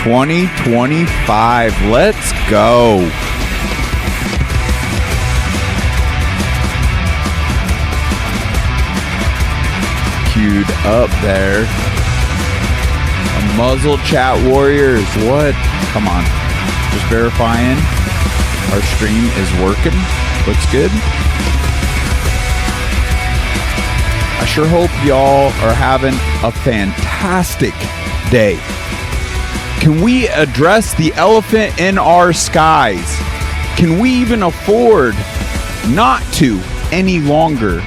2025. Let's go. Queued up there. Muzzle chat warriors. What? Come on. Just verifying. Our stream is working. Looks good. I sure hope y'all are having a fantastic day. Can we address the elephant in our skies? Can we even afford not to any longer?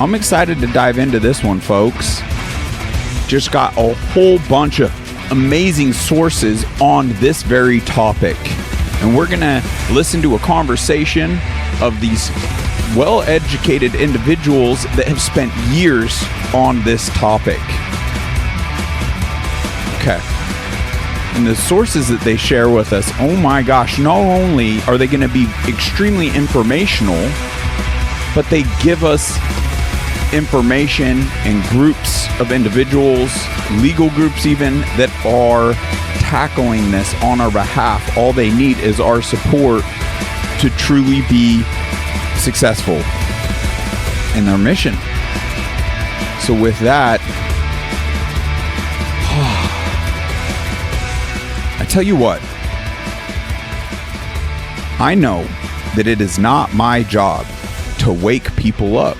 I'm excited to dive into this one, folks. Just got a whole bunch of amazing sources on this very topic. And we're going to listen to a conversation of these well-educated individuals that have spent years on this topic. Okay. And the sources that they share with us, oh my gosh, not only are they going to be extremely informational, but they give us information and groups of individuals, legal groups even, that are tackling this on our behalf. All they need is our support to truly be successful in their mission. So with that, I tell you what, I know that it is not my job to wake people up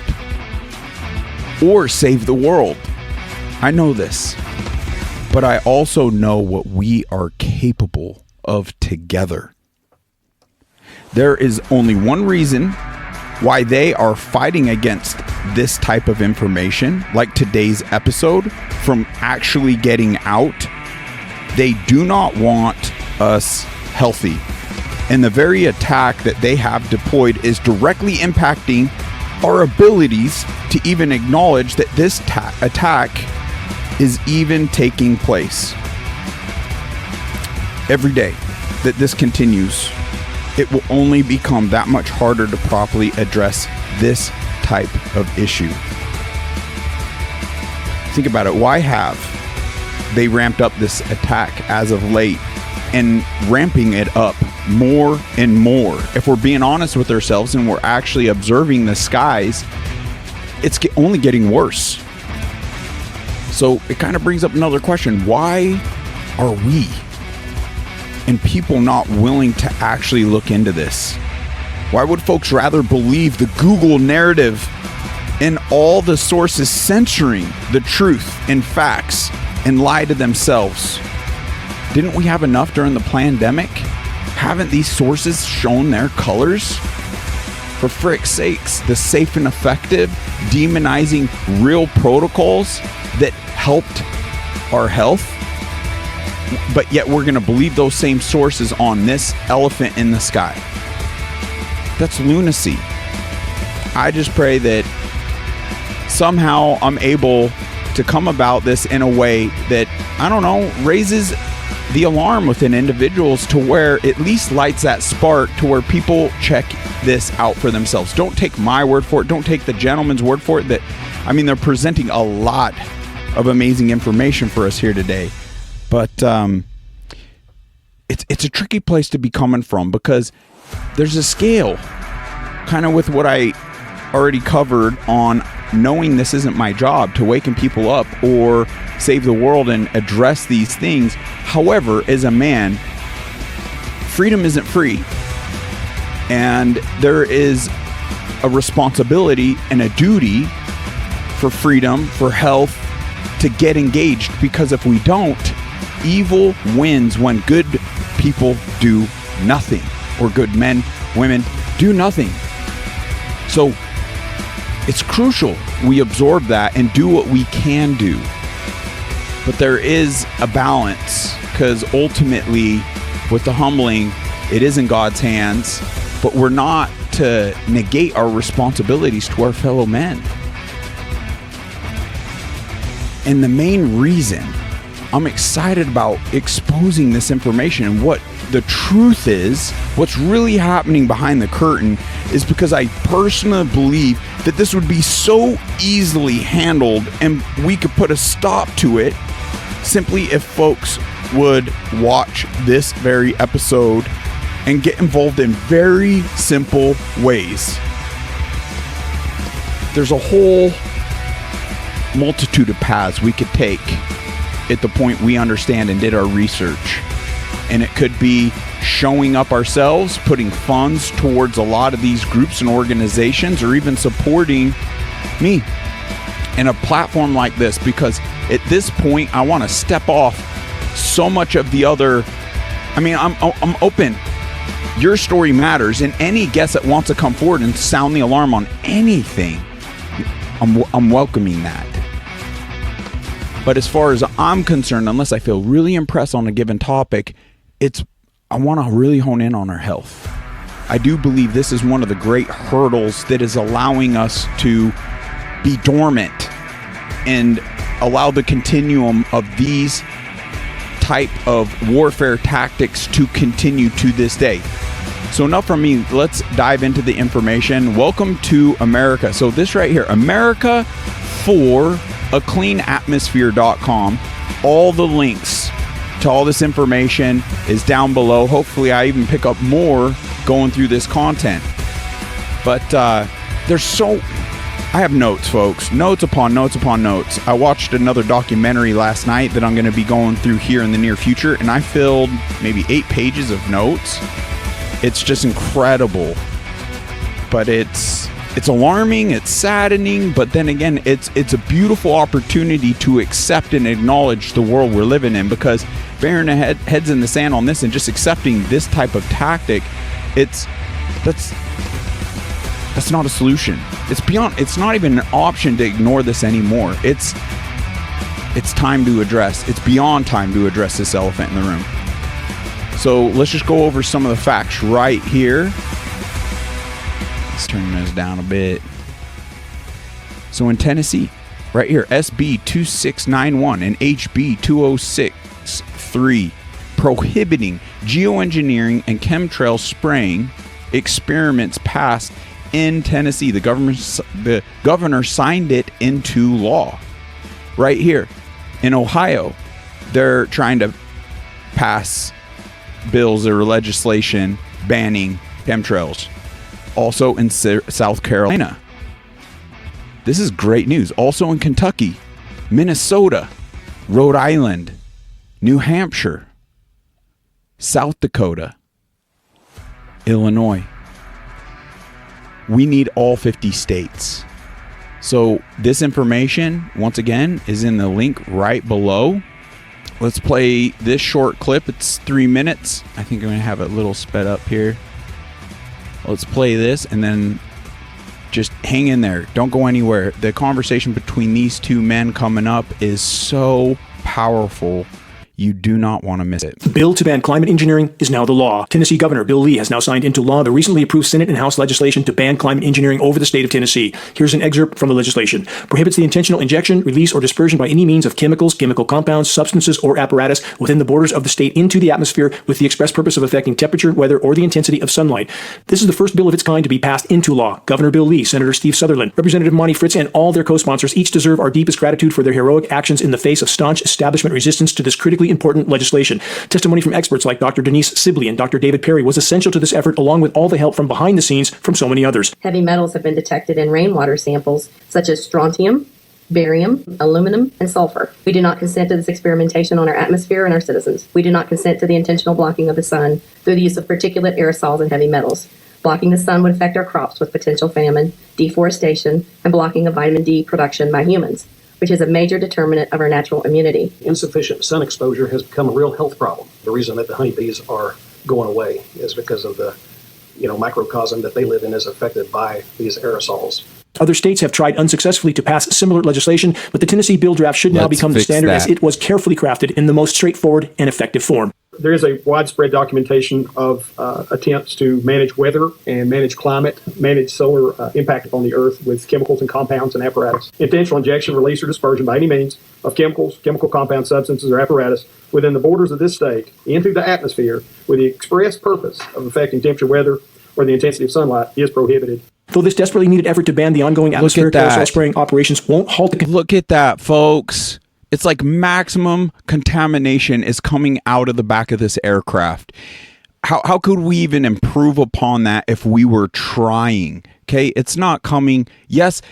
or save the world. I know this. But I also know what we are capable of together. There is only one reason why they are fighting against this type of information, like today's episode, from actually getting out. They do not want us healthy. And the very attack that they have deployed is directly impacting our abilities to even acknowledge that this attack is even taking place. Every day that this continues, it will only become that much harder to properly address this type of issue. Think about it. Why have they ramped up this attack as of late and ramping it up more and more? If we're being honest with ourselves and we're actually observing the skies, it's only getting worse. So it kind of brings up another question. Why are we and people not willing to actually look into this? Why would folks rather believe the Google narrative and all the sources censoring the truth and facts and lie to themselves? Didn't we have enough during the pandemic? Haven't these sources shown their colors? For frick's sakes, the safe and effective, demonizing real protocols that helped our health, but yet we're going to believe those same sources on this elephant in the sky. That's lunacy. I just pray that somehow I'm able to come about this in a way that, I don't know, raises the alarm within individuals to where it at least lights that spark to where people check this out for themselves. Don't take my word for it. Don't take the gentleman's word for it. They're presenting a lot of amazing information for us here today. But it's a tricky place to be coming from, because there's a scale, kind of with what I already covered on knowing this isn't my job to waken people up or save the world and address these things. However, as a man, freedom isn't free. And there is a responsibility and a duty for freedom, for health, to get engaged. Because if we don't, evil wins when good people do nothing, or good men, women do nothing. So it's crucial we absorb that and do what we can do. But there is a balance, because ultimately, with the humbling, it is in God's hands, but we're not to negate our responsibilities to our fellow men. And the main reason I'm excited about exposing this information and what the truth is, what's really happening behind the curtain, is because I personally believe that this would be so easily handled and we could put a stop to it simply if folks would watch this very episode and get involved in very simple ways. There's a whole multitude of paths we could take at the point we understand and did our research. And it could be showing up ourselves, putting funds towards a lot of these groups and organizations, or even supporting me in a platform like this, because at this point I want to step off so much of the other. I mean, I'm open. Your story matters, and any guest that wants to come forward and sound the alarm on anything, I'm welcoming that. But as far as I'm concerned, unless I feel really impressed on a given topic, I want to really hone in on our health. I do believe this is one of the great hurdles that is allowing us to be dormant and allow the continuum of these type of warfare tactics to continue to this day. So enough from me. Let's dive into the information. Welcome to America. So this right here, America for a cleanatmosphere.com. All the links to all this information is down below. Hopefully I even pick up more going through this content. But I have notes, folks. Notes upon notes upon notes. I watched another documentary last night that I'm going to be going through here in the near future, and I filled maybe 8 pages of notes. It's just incredible. But it's alarming, it's saddening, but then again, it's a beautiful opportunity to accept and acknowledge the world we're living in, because burying our heads in the sand on this and just accepting this type of tactic, that's not a solution. It's not even an option to ignore this anymore. It's time to address. It's beyond time to address this elephant in the room. So let's just go over some of the facts right here. Let's turn this down a bit. So in Tennessee, right here, SB 2691 and HB 2063, prohibiting geoengineering and chemtrail spraying experiments passed in Tennessee. The governor signed it into law. Right here in Ohio, they're trying to pass bills or legislation banning chemtrails. Also in South Carolina. This is great news. Also in Kentucky, Minnesota, Rhode Island, New Hampshire, South Dakota, Illinois. We need all 50 states. So this information, once again, is in the link right below. Let's play this short clip. It's 3 minutes. I think I'm going to have it a little sped up here. Let's play this and then just hang in there. Don't go anywhere. The conversation between these two men coming up is so powerful. You do not want to miss it. The bill to ban climate engineering is now the law. Tennessee Governor Bill Lee has now signed into law the recently approved Senate and House legislation to ban climate engineering over the state of Tennessee. Here's an excerpt from the legislation. Prohibits the intentional injection, release, or dispersion by any means of chemicals, chemical compounds, substances, or apparatus within the borders of the state into the atmosphere with the express purpose of affecting temperature, weather, or the intensity of sunlight. This is the first bill of its kind to be passed into law. Governor Bill Lee, Senator Steve Sutherland, Representative Monty Fritz, and all their co-sponsors each deserve our deepest gratitude for their heroic actions in the face of staunch establishment resistance to this critically important legislation. Testimony from experts like Dr. Denise Sibley and Dr. David Perry was essential to this effort, along with all the help from behind the scenes from so many others. Heavy metals have been detected in rainwater samples, such as strontium, barium, aluminum, and sulfur. We do not consent to this experimentation on our atmosphere and our citizens. We do not consent to the intentional blocking of the sun through the use of particulate aerosols and heavy metals. Blocking the sun would affect our crops with potential famine, deforestation, and blocking of vitamin D production by humans, which is a major determinant of our natural immunity. Insufficient sun exposure has become a real health problem. The reason that the honeybees are going away is because of the microcosm that they live in is affected by these aerosols. Other states have tried unsuccessfully to pass similar legislation, but the Tennessee bill draft should now become the standard as it was carefully crafted in the most straightforward and effective form. There is a widespread documentation of attempts to manage weather and manage climate, manage solar impact upon the earth with chemicals and compounds and apparatus. Intentional injection, release, or dispersion by any means of chemicals, chemical compounds, substances, or apparatus within the borders of this state into the atmosphere with the express purpose of affecting temperature, weather, or the intensity of sunlight is prohibited. Though this desperately needed effort to ban the ongoing atmospheric aerosol spraying operations won't halt the... Look at that, folks. It's like maximum contamination is coming out of the back of this aircraft. How could we even improve upon that if we were trying? Okay, it's not coming. Yes,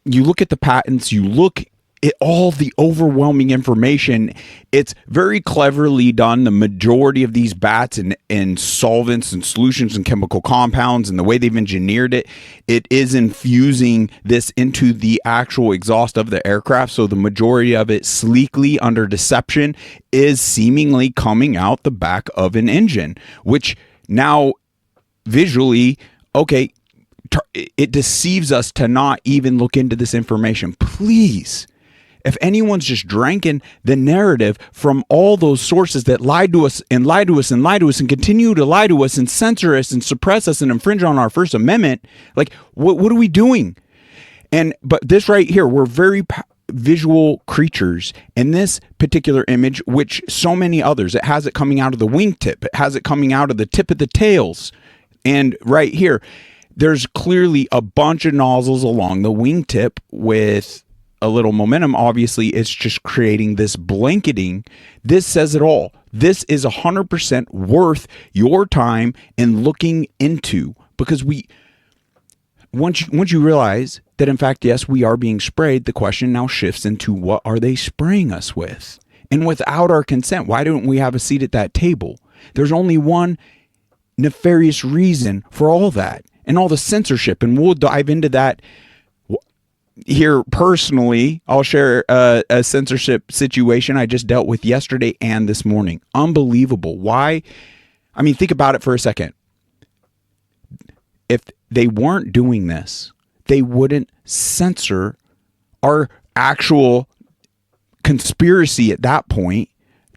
you look at the patents, you look at all the overwhelming information. It's very cleverly done. The majority of these bats and solvents and solutions and chemical compounds and the way they've engineered it, it is infusing this into the actual exhaust of the aircraft. So the majority of it, sleekly under deception, is seemingly coming out the back of an engine, which now visually, okay, it deceives us to not even look into this information. Please, if anyone's just drinking the narrative from all those sources that lied to us and lied to us and lied to us and continue to lie to us and censor us and suppress us and infringe on our First Amendment, like, what are we doing? But this right here, we're very visual creatures. And this particular image, which so many others, it has it coming out of the wingtip, it has it coming out of the tip of the tails, and right here, there's clearly a bunch of nozzles along the wingtip with a little momentum. Obviously, it's just creating this blanketing. This says it all. This is 100% worth your time in looking into, because once you realize that, in fact, yes, we are being sprayed, the question now shifts into, what are they spraying us with? And without our consent, why don't we have a seat at that table? There's only one nefarious reason for all that and all the censorship, and we'll dive into that here personally. I'll share a censorship situation I just dealt with yesterday and this morning. Unbelievable. Why? I mean, think about it for a second. If they weren't doing this, they wouldn't censor our actual conspiracy at that point.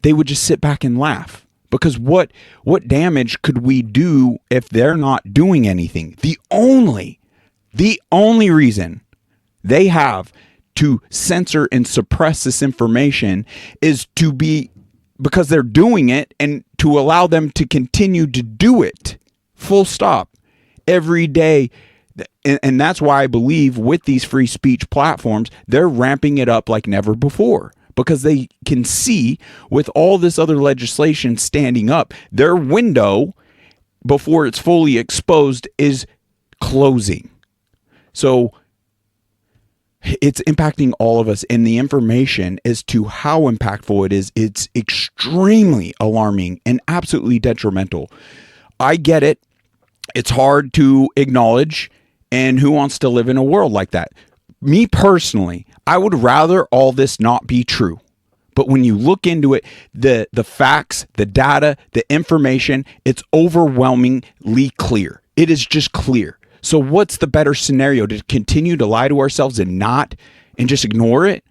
They would just sit back and laugh. Because what damage could we do if they're not doing anything? The only reason they have to censor and suppress this information is because they're doing it, and to allow them to continue to do it, full stop, every day. And that's why I believe with these free speech platforms, they're ramping it up like never before, because they can see with all this other legislation standing up, their window before it's fully exposed is closing. So it's impacting all of us, and the information as to how impactful it is, it's extremely alarming and absolutely detrimental. I get it. It's hard to acknowledge, and who wants to live in a world like that? Me personally, I would rather all this not be true. But when you look into it, the facts, the data, the information, it's overwhelmingly clear. It is just clear. So what's the better scenario, to continue to lie to ourselves and just ignore it?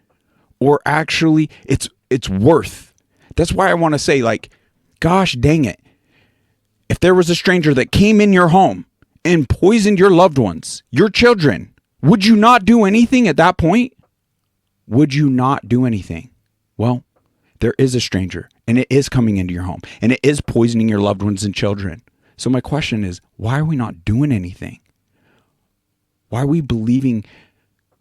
Or actually it's worth. That's why I want to say, like, gosh dang it. If there was a stranger that came in your home and poisoned your loved ones, your children, would you not do anything at that point? Would you not do anything? Well, there is a stranger, and it is coming into your home, and it is poisoning your loved ones and children. So my question is, why are we not doing anything? Why are we believing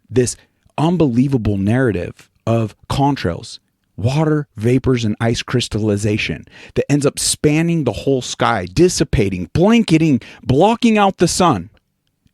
this unbelievable narrative of contrails, water, vapors, and ice crystallization that ends up spanning the whole sky, dissipating, blanketing, blocking out the sun?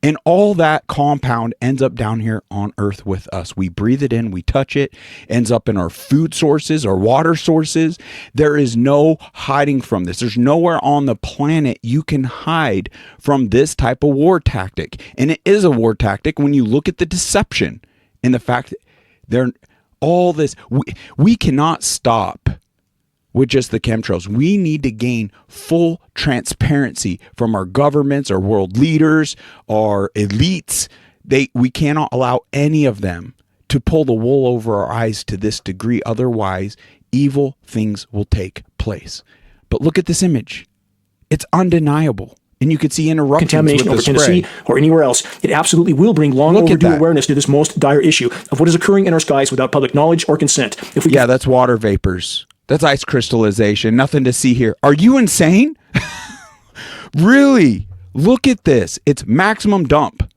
And all that compound ends up down here on Earth with us. We breathe it in, we touch it, ends up in our food sources, our water sources. There is no hiding from this. There's nowhere on the planet you can hide from this type of war tactic. And it is a war tactic when you look at the deception and the fact that we cannot stop with just the chemtrails. We need to gain full transparency from our governments, our world leaders, our elites. We cannot allow any of them to pull the wool over our eyes to this degree. Otherwise, evil things will take place. But look at this image. It's undeniable. And you could see interruptions contamination with over the spray. Tennessee or anywhere else. It absolutely will bring long overdue awareness to this most dire issue of what is occurring in our skies without public knowledge or consent. That's water vapors. That's ice crystallization. Nothing to see here. Are you insane? Really? Look at this. It's maximum dump.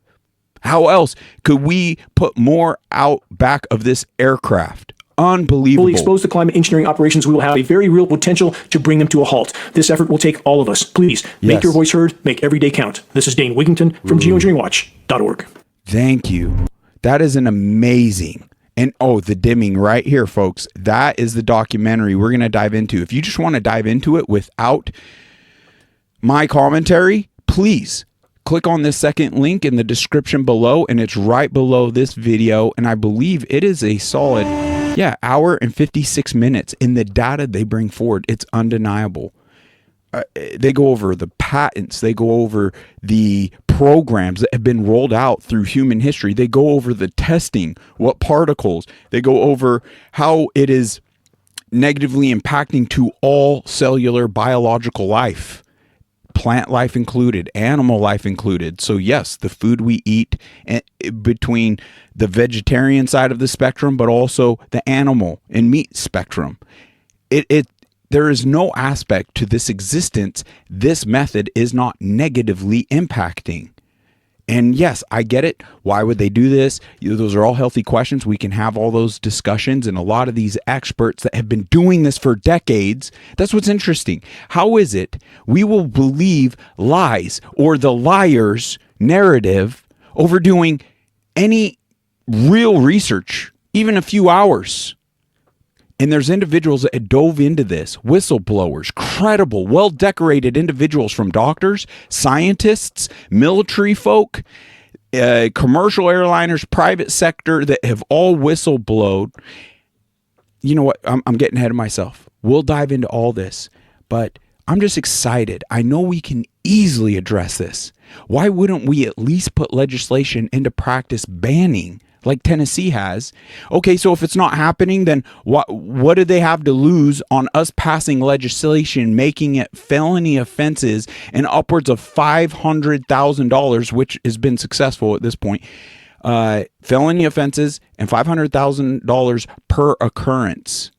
How else could we put more out back of this aircraft? Unbelievable. Fully exposed to climate engineering operations, we will have a very real potential to bring them to a halt. This effort will take all of us. Please, make your voice heard, make every day count. This is Dane Wigington from geoengineeringwatch.org. Thank you. That is an amazing. And the dimming right here, folks. That is the documentary we're going to dive into. If you just want to dive into it without my commentary, please click on this second link in the description below, and it's right below this video. And I believe it is a solid, hour and 56 minutes. In the data they bring forward, it's undeniable. They go over the patents. They go over the programs that have been rolled out through human history. They go over the testing, what particles. They go over how it is negatively impacting to all cellular biological life, plant life included, animal life included. So yes, the food we eat between the vegetarian side of the spectrum, but also the animal and meat spectrum. There is no aspect to this existence this method is not negatively impacting. And yes, I get it. Why would they do this? Those are all healthy questions. We can have all those discussions, and a lot of these experts that have been doing this for decades. That's what's interesting. How is it we will believe lies or the liar's narrative over doing any real research, even a few hours? And there's individuals that dove into this, whistleblowers, credible, well-decorated individuals from doctors, scientists, military folk, commercial airliners, private sector that have all whistleblowed. You know what? I'm getting ahead of myself. We'll dive into all this, but I'm just excited. I know we can easily address this. Why wouldn't we at least put legislation into practice banning like Tennessee has? Okay, so if it's not happening, then what do they have to lose on us passing legislation, making it felony offenses and upwards of $500,000, which has been successful at this point, felony offenses and $500,000 per occurrence.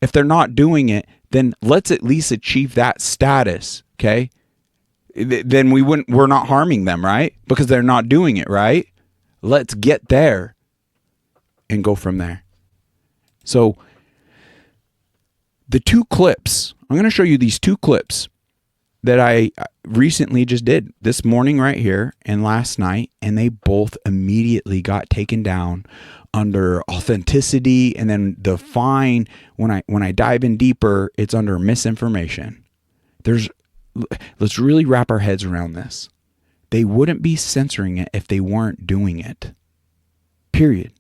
If they're not doing it, then let's at least achieve that status, okay? Then we're not harming them, right? Because they're not doing it, right? Let's get there and go from there. So the two clips, I'm going to show you these two clips that I recently just did this morning right here and last night, and they both immediately got taken down under authenticity, and then the fine, when I dive in deeper, it's under misinformation. Let's really wrap our heads around this. They wouldn't be censoring it if they weren't doing it. Period.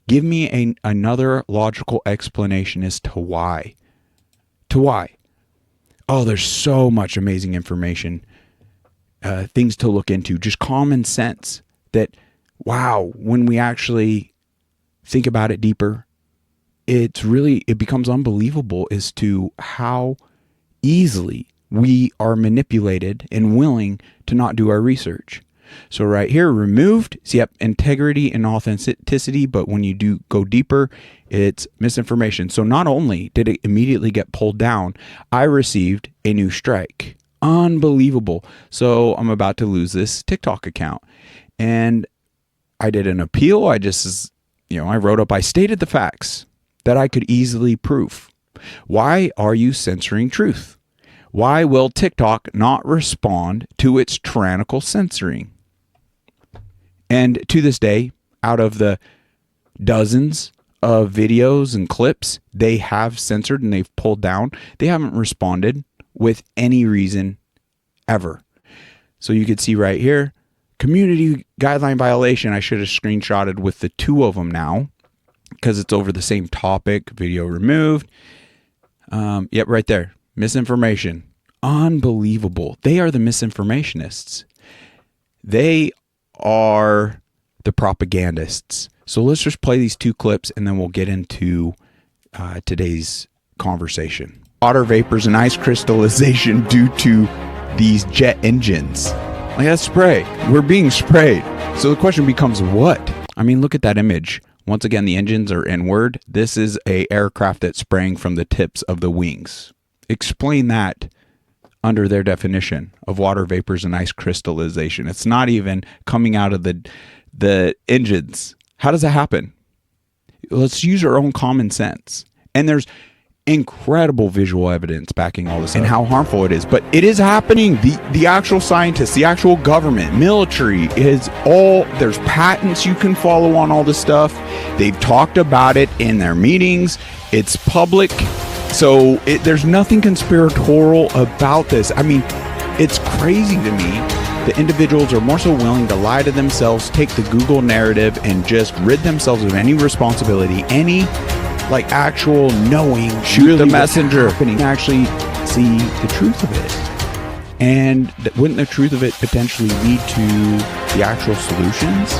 Give me another logical explanation as to why. Oh, there's so much amazing information, things to look into, just common sense that, wow, when we actually think about it deeper, it becomes unbelievable as to how easily we are manipulated and willing to not do our research. So right here, removed, so yep, integrity and authenticity, but when you do go deeper, it's misinformation. So not only did it immediately get pulled down, I received a new strike. Unbelievable. So I'm about to lose this TikTok account. And I did an appeal. I wrote up, I stated the facts that I could easily prove. Why are you censoring truth? Why will TikTok not respond to its tyrannical censoring? And to this day, out of the dozens of videos and clips they have censored and they've pulled down, they haven't responded with any reason ever. So you could see right here, community guideline violation. I should have screenshotted with the two of them now because it's over the same topic. Video removed. Yep, right there. Misinformation. Unbelievable. They are the misinformationists. They are the propagandists. So let's just play these two clips and then we'll get into today's conversation. Water vapors and ice crystallization due to these jet engines. Like that spray. We're being sprayed. So the question becomes what? I mean, look at that image. Once again, the engines are inward. This is an aircraft that's spraying from the tips of the wings. Explain that under their definition of water vapors and ice crystallization. It's not even coming out of the engines. How does that happen? Let's use our own common sense. And there's incredible visual evidence backing all this and how harmful it is. But it is happening. The actual scientists, the actual government, military is all, there's patents you can follow on all this stuff. They've talked about it in their meetings. It's public. So there's nothing conspiratorial about this. I mean, it's crazy to me. The individuals are more so willing to lie to themselves, take the Google narrative, and just rid themselves of any responsibility, any like actual knowing, shoot the messenger, and actually see the truth of it. And wouldn't the truth of it potentially lead to the actual solutions?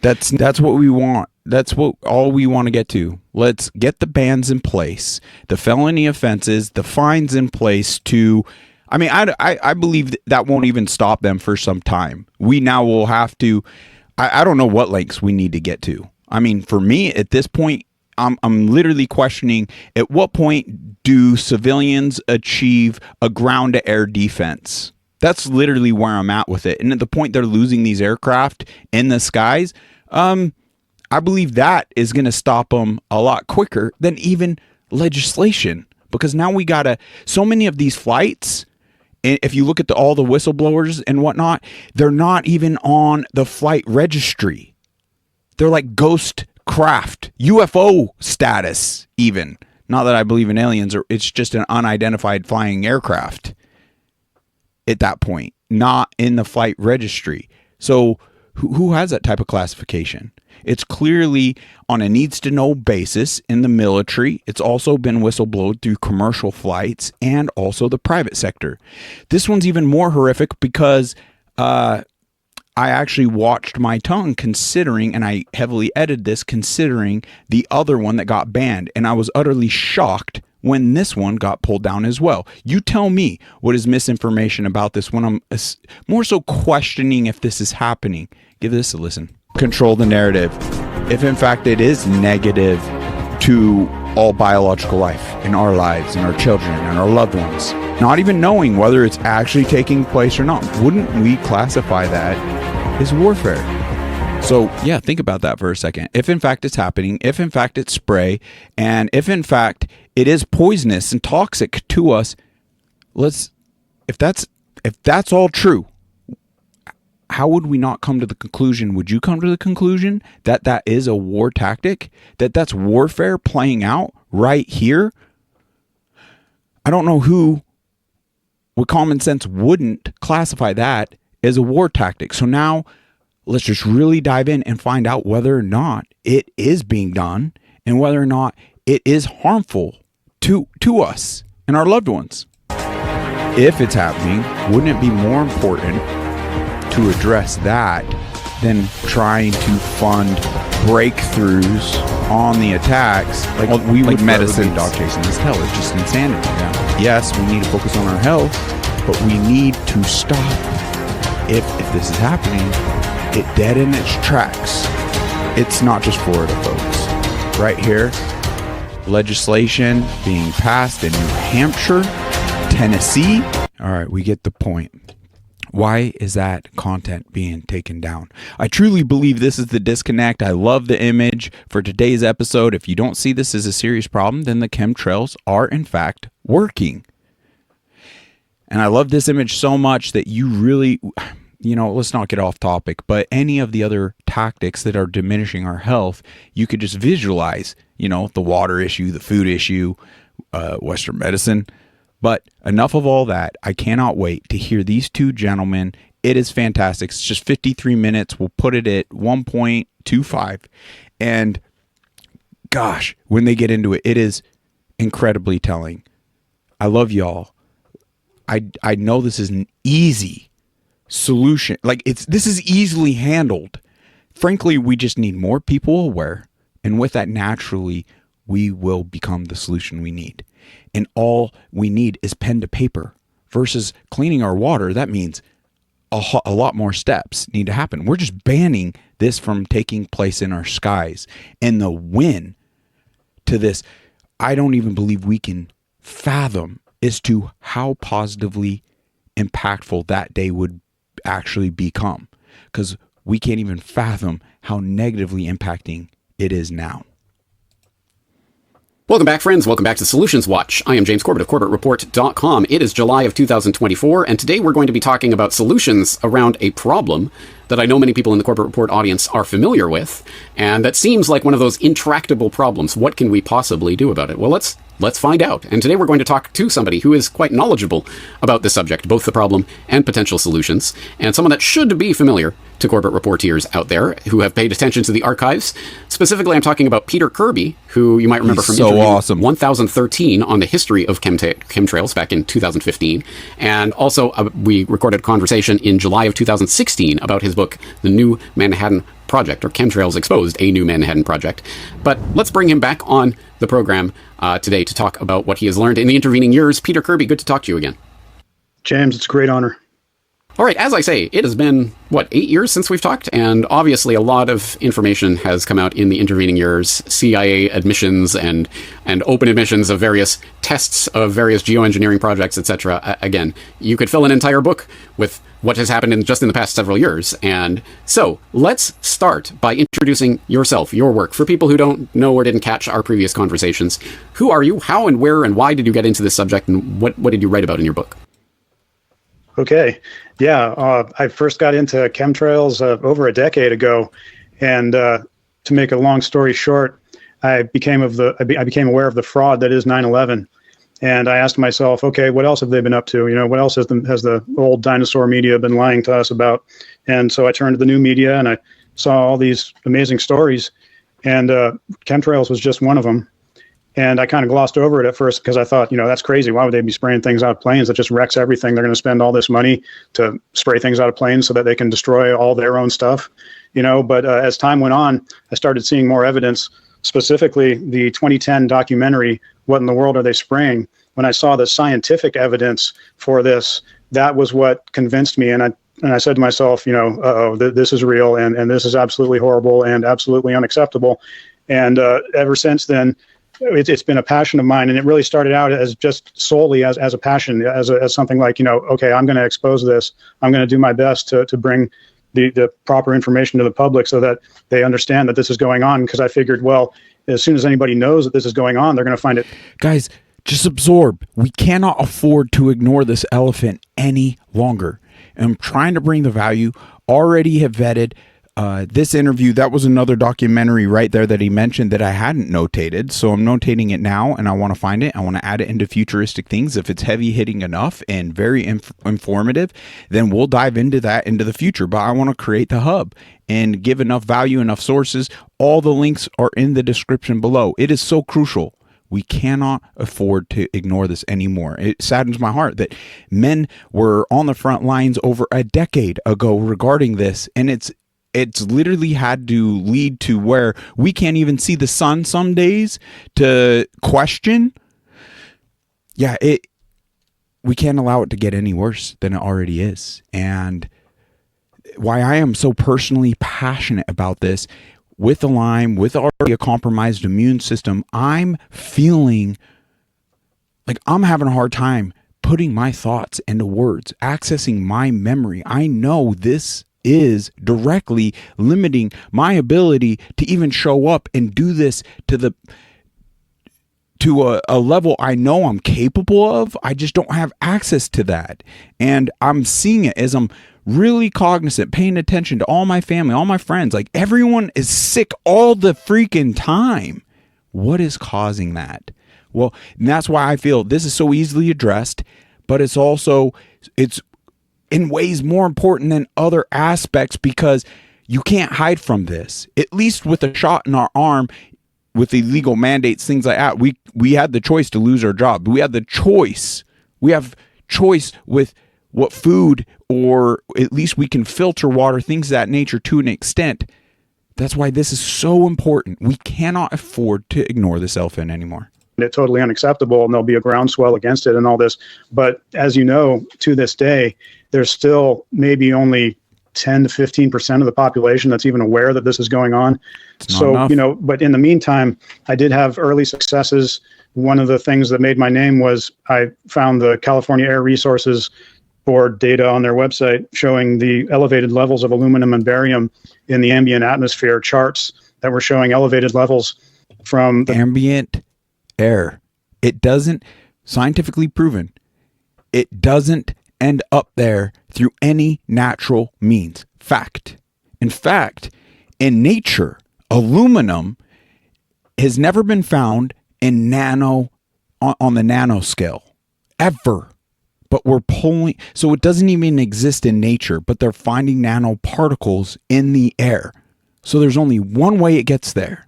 That's what we want. That's what all we want to get to. Let's get the bans in place, the felony offenses, the fines in place to, I mean, I believe that won't even stop them for some time. We now will have to, I don't know what lengths we need to get to. I mean, for me at this point, I'm literally questioning at what point do civilians achieve a ground to air defense? That's literally where I'm at with it. And at the point they're losing these aircraft in the skies, I believe that is going to stop them a lot quicker than even legislation, because now we got so many of these flights. And if you look at all the whistleblowers and whatnot, they're not even on the flight registry. They're like ghost craft, UFO status even. Not that I believe in aliens, or it's just an unidentified flying aircraft at that point, not in the flight registry. So who has that type of classification? It's clearly on a needs to know basis in the military. It's also been whistleblowed through commercial flights and also the private sector. This one's even more horrific because I actually watched my tongue considering, and I heavily edited this considering the other one that got banned. And I was utterly shocked when this one got pulled down as well. You tell me what is misinformation about this when I'm more so questioning if this is happening. Give this a listen. Control the narrative. If in fact it is negative to all biological life in our lives and our children and our loved ones, not even knowing whether it's actually taking place or not, wouldn't we classify that as warfare? So yeah, think about that for a second. If in fact it's happening, if in fact it's spray, and if in fact it is poisonous and toxic to us, if that's all true, how would we not come to the conclusion? Would you come to the conclusion that that is a war tactic? That's warfare playing out right here? I don't know who with common sense wouldn't classify that as a war tactic. So now let's just really dive in and find out whether or not it is being done and whether or not it is harmful to us and our loved ones. If it's happening, wouldn't it be more important to address that than trying to fund breakthroughs on the attacks? Like medicine, dog chasing this hell. It's just insanity. Yeah. Yes, we need to focus on our health, but we need to stop. If this is happening, it dead in its tracks. It's not just Florida, folks. Right here, legislation being passed in New Hampshire, Tennessee. All right, we get the point. Why is that content being taken down? I truly believe this is the disconnect. I love the image for today's episode. If you don't see this as a serious problem, then the chemtrails are in fact working. And I love this image so much that you really, let's not get off topic, but any of the other tactics that are diminishing our health, you could just visualize, the water issue, the food issue, Western medicine. But enough of all that. I cannot wait to hear these two gentlemen. It is fantastic. It's just 53 minutes. We'll put it at 1.25. And gosh, when they get into it, it is incredibly telling. I love y'all. I know this is an easy solution. This is easily handled. Frankly, we just need more people aware. And with that, naturally, we will become the solution we need. And all we need is pen to paper versus cleaning our water. That means a lot more steps need to happen. We're just banning this from taking place in our skies. And the win to this, I don't even believe we can fathom as to how positively impactful that day would actually become. Because we can't even fathom how negatively impacting it is now. Welcome back, friends. Welcome back to Solutions Watch. I am James Corbett of CorbettReport.com. It is July of 2024, and today we're going to be talking about solutions around a problem that I know many people in the Corbett Report audience are familiar with, and that seems like one of those intractable problems. What can we possibly do about it? Well, let's find out. And today we're going to talk to somebody who is quite knowledgeable about this subject, both the problem and potential solutions, and someone that should be familiar to Corbett Reporteers out there who have paid attention to the archives. Specifically, I'm talking about Peter Kirby, who you might remember from so awesome. 1013 on the history of chemtrails back in 2015. And also, we recorded a conversation in July of 2016 about his book, The New Manhattan Project, or Chemtrails Exposed, A New Manhattan Project. But let's bring him back on the program today to talk about what he has learned in the intervening years. Peter Kirby, good to talk to you again. James, it's a great honor. All right, as I say, it has been, 8 years since we've talked? And obviously a lot of information has come out in the intervening years, CIA admissions and open admissions of various tests of various geoengineering projects, etc. Again, you could fill an entire book with what has happened just in the past several years. And so let's start by introducing yourself, your work. For people who don't know or didn't catch our previous conversations, who are you, how and where and why did you get into this subject, and what did you write about in your book? Okay. Yeah. I first got into chemtrails over a decade ago. And to make a long story short, I became aware of the fraud that is 9/11. And I asked myself, okay, what else have they been up to? You know, what else has the old dinosaur media been lying to us about? And so I turned to the new media and I saw all these amazing stories. And chemtrails was just one of them. And I kind of glossed over it at first because I thought, that's crazy. Why would they be spraying things out of planes? That just wrecks everything. They're going to spend all this money to spray things out of planes so that they can destroy all their own stuff, But as time went on, I started seeing more evidence, specifically the 2010 documentary, What in the World Are They Spraying? When I saw the scientific evidence for this, that was what convinced me. And I said to myself, this is real and this is absolutely horrible and absolutely unacceptable. And ever since then, it's been a passion of mine, and it really started out as just solely as a passion, as something like, okay, I'm going to expose this. I'm going to do my best to bring the proper information to the public so that they understand that this is going on. Because I figured, well, as soon as anybody knows that this is going on, they're going to find it. Guys, just absorb. We cannot afford to ignore this elephant any longer. I'm trying to bring the value. Already have vetted this interview. That was another documentary right there that he mentioned that I hadn't notated. So I'm notating it now and I want to find it. I want to add it into futuristic things. If it's heavy hitting enough and very informative, then we'll dive into that into the future. But I want to create the hub and give enough value, enough sources. All the links are in the description below. It is so crucial. We cannot afford to ignore this anymore. It saddens my heart that men were on the front lines over a decade ago regarding this, and it's literally had to lead to where we can't even see the sun some days to question. Yeah, we can't allow it to get any worse than it already is. And why I am so personally passionate about this, with Lyme, with already a compromised immune system, I'm feeling like I'm having a hard time putting my thoughts into words, accessing my memory. I know this is directly limiting my ability to even show up and do this to a level I know I'm capable of. I just don't have access to that. And I'm seeing it as I'm really cognizant, paying attention to all my family, all my friends. Like, everyone is sick all the freaking time. What is causing that? Well, and that's why I feel this is so easily addressed, but it's in ways more important than other aspects, because you can't hide from this. At least with a shot in our arm, with illegal mandates, things like that, we had the choice to lose our job. We had the choice. We have choice with what food, or at least we can filter water, things of that nature to an extent. That's why this is so important. We cannot afford to ignore this elephant anymore. It's totally unacceptable, and there'll be a groundswell against it and all this. But as you know, to this day, there's still maybe only 10 to 15% of the population that's even aware that this is going on. So, but in the meantime, I did have early successes. One of the things that made my name was I found the California Air Resources Board data on their website showing the elevated levels of aluminum and barium in the ambient atmosphere, charts that were showing elevated levels from the ambient air. It doesn't, scientifically proven, it doesn't end up there through any natural means. Fact. In fact, in nature, aluminum has never been found in on the nanoscale, ever. But we're pulling, so it doesn't even exist in nature, but they're finding nanoparticles in the air. So there's only one way it gets there.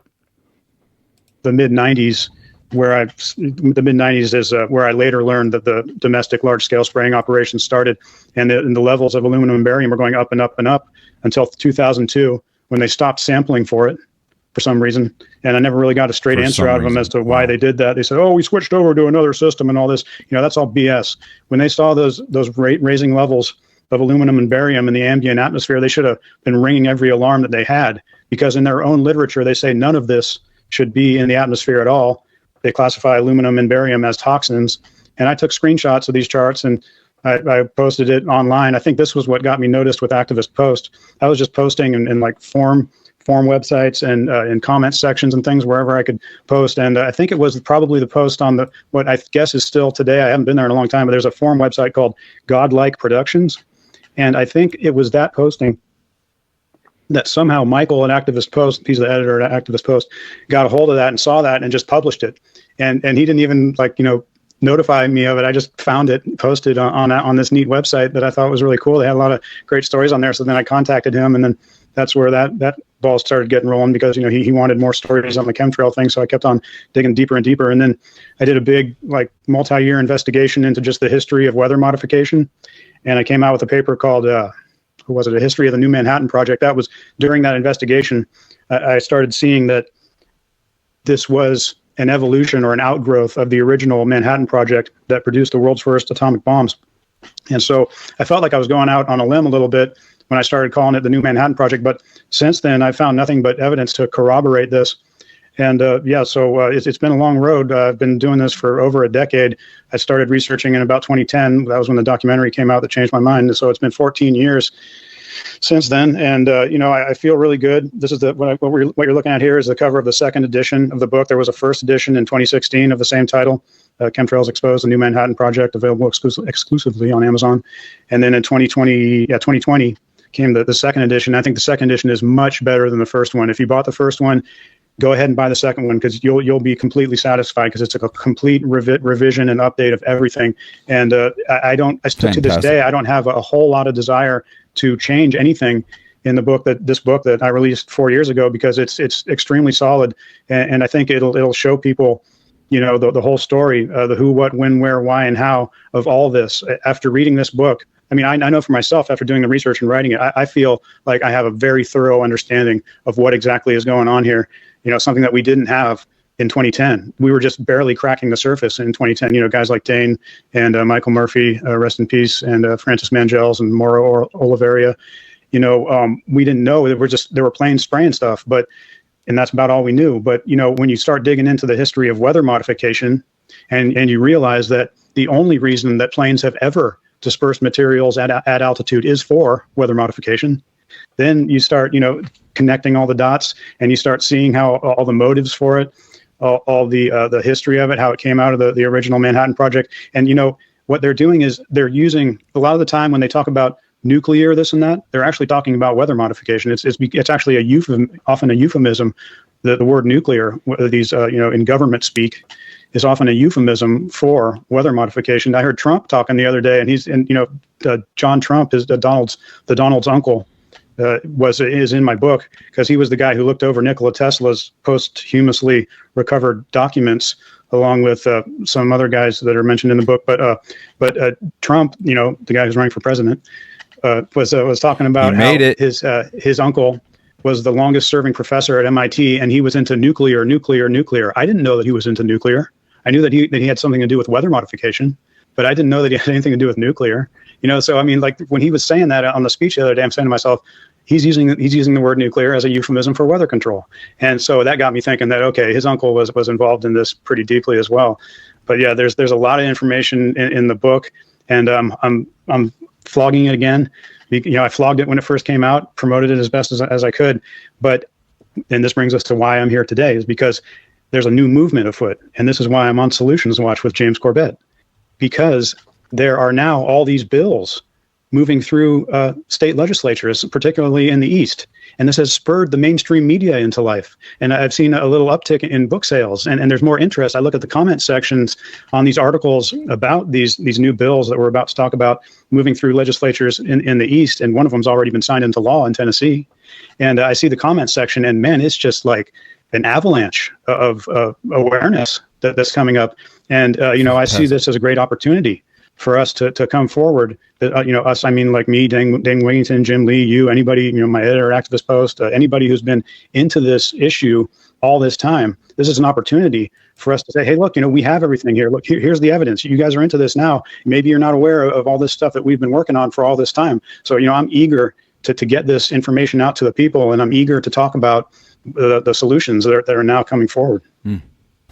The mid-90s, the mid-90s is where I later learned that the domestic large-scale spraying operations started, and the levels of aluminum and barium were going up and up and up until 2002, when they stopped sampling for it for some reason. And I never really got a straight answer out of them as to why they did that. They said, oh, we switched over to another system and all this. That's all BS. When they saw those raising levels of aluminum and barium in the ambient atmosphere, they should have been ringing every alarm that they had, because in their own literature, they say none of this should be in the atmosphere at all. They classify aluminum and barium as toxins. And I took screenshots of these charts and I posted it online. I think this was what got me noticed with Activist Post. I was just posting in like forum websites and in comment sections and things wherever I could post. And I think it was probably the post on what I guess is still today. I haven't been there in a long time, but there's a forum website called Godlike Productions. And I think it was that posting that somehow Michael at Activist Post, he's the editor at Activist Post, got a hold of that and saw that and just published it. And he didn't even notify me of it. I just found it posted on this neat website that I thought was really cool. They had a lot of great stories on there. So then I contacted him, and then that's where that ball started getting rolling, because he wanted more stories on the chemtrail thing. So I kept on digging deeper and deeper. And then I did a big multi-year investigation into just the history of weather modification. And I came out with a paper called A History of the New Manhattan Project. That was during that investigation. I started seeing that this was an evolution or an outgrowth of the original Manhattan Project that produced the world's first atomic bombs. And so I felt like I was going out on a limb a little bit when I started calling it the New Manhattan Project. But since then, I found nothing but evidence to corroborate this. And it's been a long road. I've been doing this for over a decade. I started researching in about 2010. That was when the documentary came out that changed my mind. So it's been 14 years since then. And, I feel really good. This is what you're looking at here is the cover of the second edition of the book. There was a first edition in 2016 of the same title, Chemtrails Exposed, the New Manhattan Project, available exclusively on Amazon. And then in 2020 came the second edition. I think the second edition is much better than the first one. If you bought the first one, go ahead and buy the second one, because you'll be completely satisfied, because it's a complete revision and update of everything. And to this day, I don't have a whole lot of desire to change anything in this book that I released 4 years ago, because it's extremely solid. And I think it'll show people, the whole story, the who, what, when, where, why, and how of all this. After reading this book, I mean, I know for myself, after doing the research and writing it, I feel like I have a very thorough understanding of what exactly is going on here. Something that we didn't have in 2010. We were just barely cracking the surface in 2010. Guys like Dane and Michael Murphy, rest in peace, and Francis Mangels and Mauro Oliveira. We didn't know that they were plain spraying stuff, and that's about all we knew. But when you start digging into the history of weather modification, and you realize that the only reason that planes have ever dispersed materials at altitude is for weather modification, then you start connecting all the dots, and you start seeing how all the motives for it, all the history of it, how it came out of the original Manhattan Project. And what they're doing is they're using, a lot of the time when they talk about nuclear this and that, they're actually talking about weather modification. It's actually often a euphemism. The word nuclear, these in government speak, is often a euphemism for weather modification. I heard Trump talking the other day, and John Trump is Donald's uncle. Is in my book, because he was the guy who looked over Nikola Tesla's posthumously recovered documents, along with some other guys that are mentioned in the book. But Trump, the guy who's running for president, was talking about how his uncle was the longest serving professor at MIT, and he was into nuclear. I didn't know that he was into nuclear. I knew that he had something to do with weather modification, but I didn't know that he had anything to do with nuclear. So I mean, like when he was saying that on the speech the other day, I'm saying to myself, he's using the word nuclear as a euphemism for weather control. And so that got me thinking that, okay, his uncle was involved in this pretty deeply as well. But yeah, there's a lot of information in the book, and I'm flogging it again. I flogged it when it first came out, promoted it as best as I could. And this brings us to why I'm here today, is because there's a new movement afoot. And this is why I'm on Solutions Watch with James Corbett, because there are now all these bills moving through state legislatures, particularly in the East. And this has spurred the mainstream media into life. And I've seen a little uptick in book sales, and there's more interest. I look at the comment sections on these articles about these new bills that we're about to talk about moving through legislatures in the East, and one of them's already been signed into law in Tennessee. And I see the comment section, and man, it's just like an avalanche of awareness that's coming up. And, I see this as a great opportunity for us to come forward. Us, I mean, like me, Dane Wigington, Jim Lee, you, anybody, my editor, Activist Post, anybody who's been into this issue all this time. This is an opportunity for us to say, hey, look, we have everything here. Look, here's the evidence. You guys are into this now. Maybe you're not aware of all this stuff that we've been working on for all this time. So, I'm eager to get this information out to the people, and I'm eager to talk about the solutions that are now coming forward.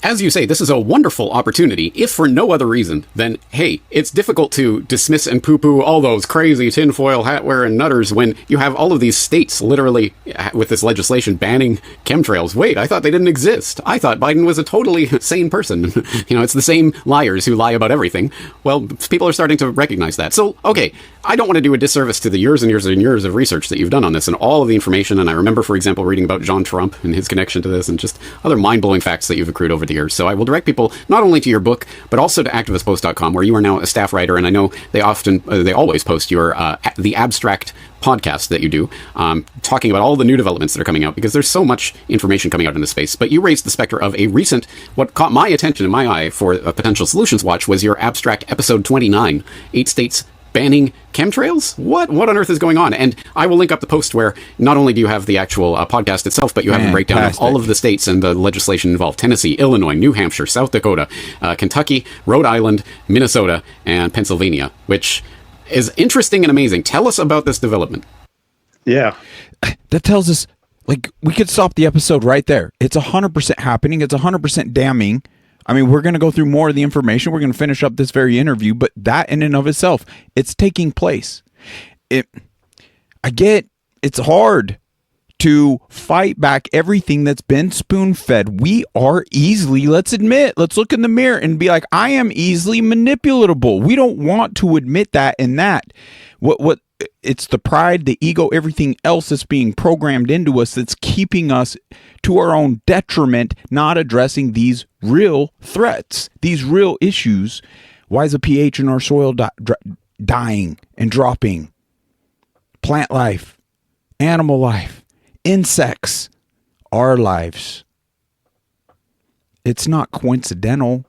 As you say, this is a wonderful opportunity, if for no other reason than, hey, it's difficult to dismiss and poo-poo all those crazy tinfoil hat-wearing nutters when you have all of these states literally, with this legislation, banning chemtrails. Wait, I thought they didn't exist. I thought Biden was a totally sane person. It's the same liars who lie about everything. Well, people are starting to recognize that. So, okay, I don't want to do a disservice to the years and years and years of research that you've done on this and all of the information. And I remember, for example, reading about John Trump and his connection to this and just other mind-blowing facts that you've accrued over the years. So I will direct people not only to your book, but also to activistpost.com, where you are now a staff writer. And I know they always post your the abstract podcast that you do, talking about all the new developments that are coming out, because there's so much information coming out in this space. But you raised the specter of a recent, what caught my attention in my eye for a potential Solutions Watch was your abstract episode 29, 8 states banning chemtrails? What on earth is going on? And I will link up the post where not only do you have the actual podcast itself, but you have a breakdown of all of the states and the legislation involved. Tennessee, Illinois, New Hampshire, South Dakota, Kentucky, Rhode Island, Minnesota, and Pennsylvania, which is interesting and amazing. Tell us about this development. Yeah. That tells us, we could stop the episode right there. It's 100% happening. It's 100% damning. I mean, we're going to go through more of the information. We're going to finish up this very interview, but that in and of itself, it's taking place. I get it's hard to fight back everything that's been spoon-fed. We are easily, let's look in the mirror and be like, I am easily manipulatable. We don't want to admit that, and that. What it's the pride, the ego, everything else that's being programmed into us that's keeping us to our own detriment, not addressing these real threats, these real issues. Why is the pH in our soil dying and dropping? Plant life, animal life, insects, our lives. It's not coincidental.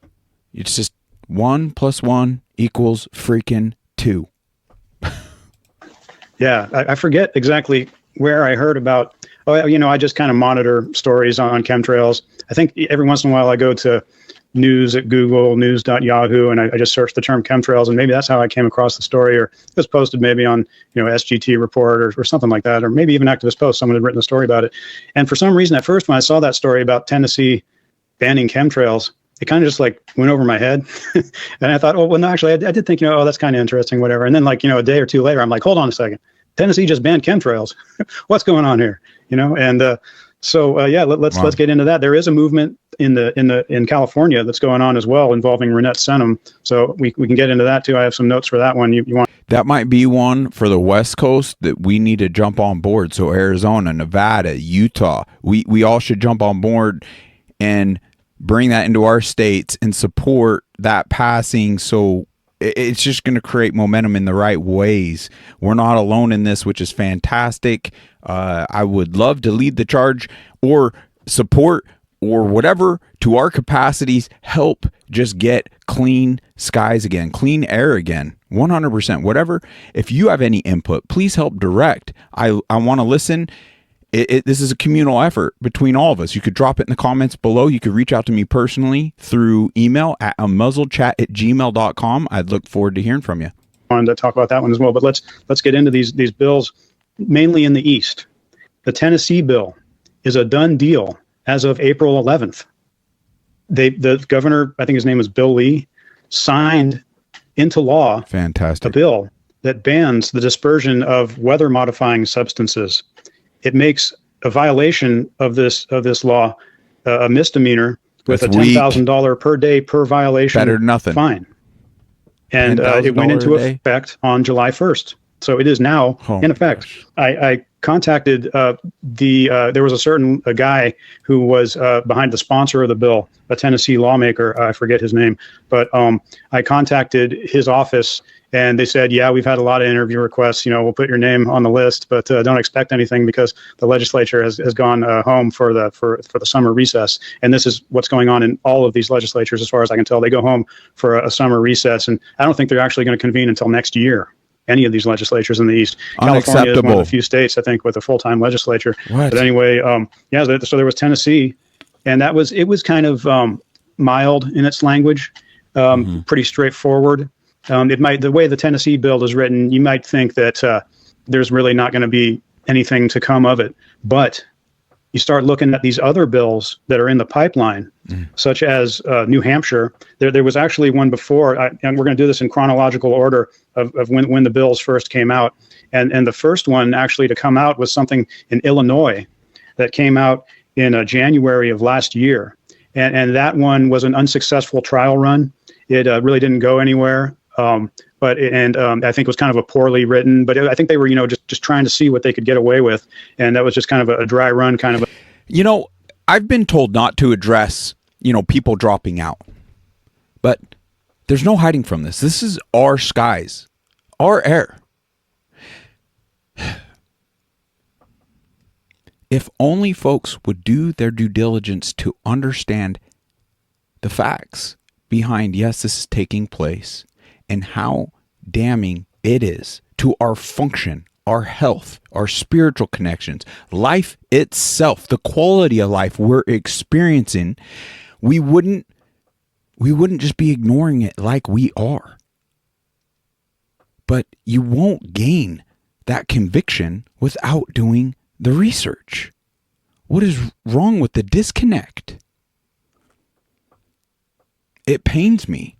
It's just 1 + 1 = freaking 2. Yeah, I forget exactly where I heard about, I just kind of monitor stories on chemtrails. I think every once in a while I go to news at Google, news.yahoo, and I just search the term chemtrails, and maybe that's how I came across the story, or it was posted maybe on, SGT Report or something like that, or maybe even Activist Post, someone had written a story about it. And for some reason, at first, when I saw that story about Tennessee banning chemtrails, it kind of just went over my head. And I thought, no, actually, I did think, that's kind of interesting, whatever. And then a day or two later, I'm like, hold on a second. Tennessee just banned chemtrails. What's going on here? And let's get into that. There is a movement in California that's going on as well involving Renette Senum. So we can get into that too. I have some notes for that one. You want? That might be one for the West Coast that we need to jump on board. So Arizona, Nevada, Utah, we all should jump on board and bring that into our states and support that passing. So it's just going to create momentum in the right ways. We're not alone in this, which is fantastic. I would love to lead the charge or support or whatever to our capacities, help just get clean skies again, clean air again, 100%, whatever. If you have any input, please help direct. I want to listen. This is a communal effort between all of us. You could drop it in the comments below. You could reach out to me personally through email at unmuzzledchat@gmail.com. I'd look forward to hearing from you. I wanted to talk about that one as well, but let's get into these bills, mainly in the East. The Tennessee bill is a done deal as of April 11th. The governor, I think his name was Bill Lee, signed into law a bill that bans the dispersion of weather-modifying substances. It makes a violation of this law a misdemeanor with That's a $10,000 per day per violation Better than nothing. fine. And it went into effect on July 1st. So it is now in effect. I contacted there was a guy who was behind the sponsor of the bill, a Tennessee lawmaker. I forget his name, but I contacted his office and they said, yeah, we've had a lot of interview requests. We'll put your name on the list, but don't expect anything because the legislature has gone home for the summer recess. And this is what's going on in all of these legislatures, as far as I can tell. They go home for a summer recess, and I don't think they're actually going to convene until next year. Any of these legislatures in the East. California is one of the few states, I think, with a full-time legislature. What? But anyway, so there was Tennessee, and it was kind of mild in its language, pretty straightforward. The way the Tennessee bill is written, you might think that there's really not going to be anything to come of it. But you start looking at these other bills that are in the pipeline, such as New Hampshire. There was actually one before, and we're going to do this in chronological order of when the bills first came out. And the first one actually to come out was something in Illinois that came out in January of last year. And that one was an unsuccessful trial run. It really didn't go anywhere. But I think it was kind of a poorly written, but I think they were, just trying to see what they could get away with. And that was just kind of a dry run kind of. I've been told not to address, people dropping out, but there's no hiding from this. This is our skies, our air. If only folks would do their due diligence to understand the facts behind, yes, this is taking place, and how damning it is to our function, our health, our spiritual connections, life itself, the quality of life we're experiencing, we wouldn't just be ignoring it like we are. But you won't gain that conviction without doing the research. What is wrong with the disconnect? It pains me.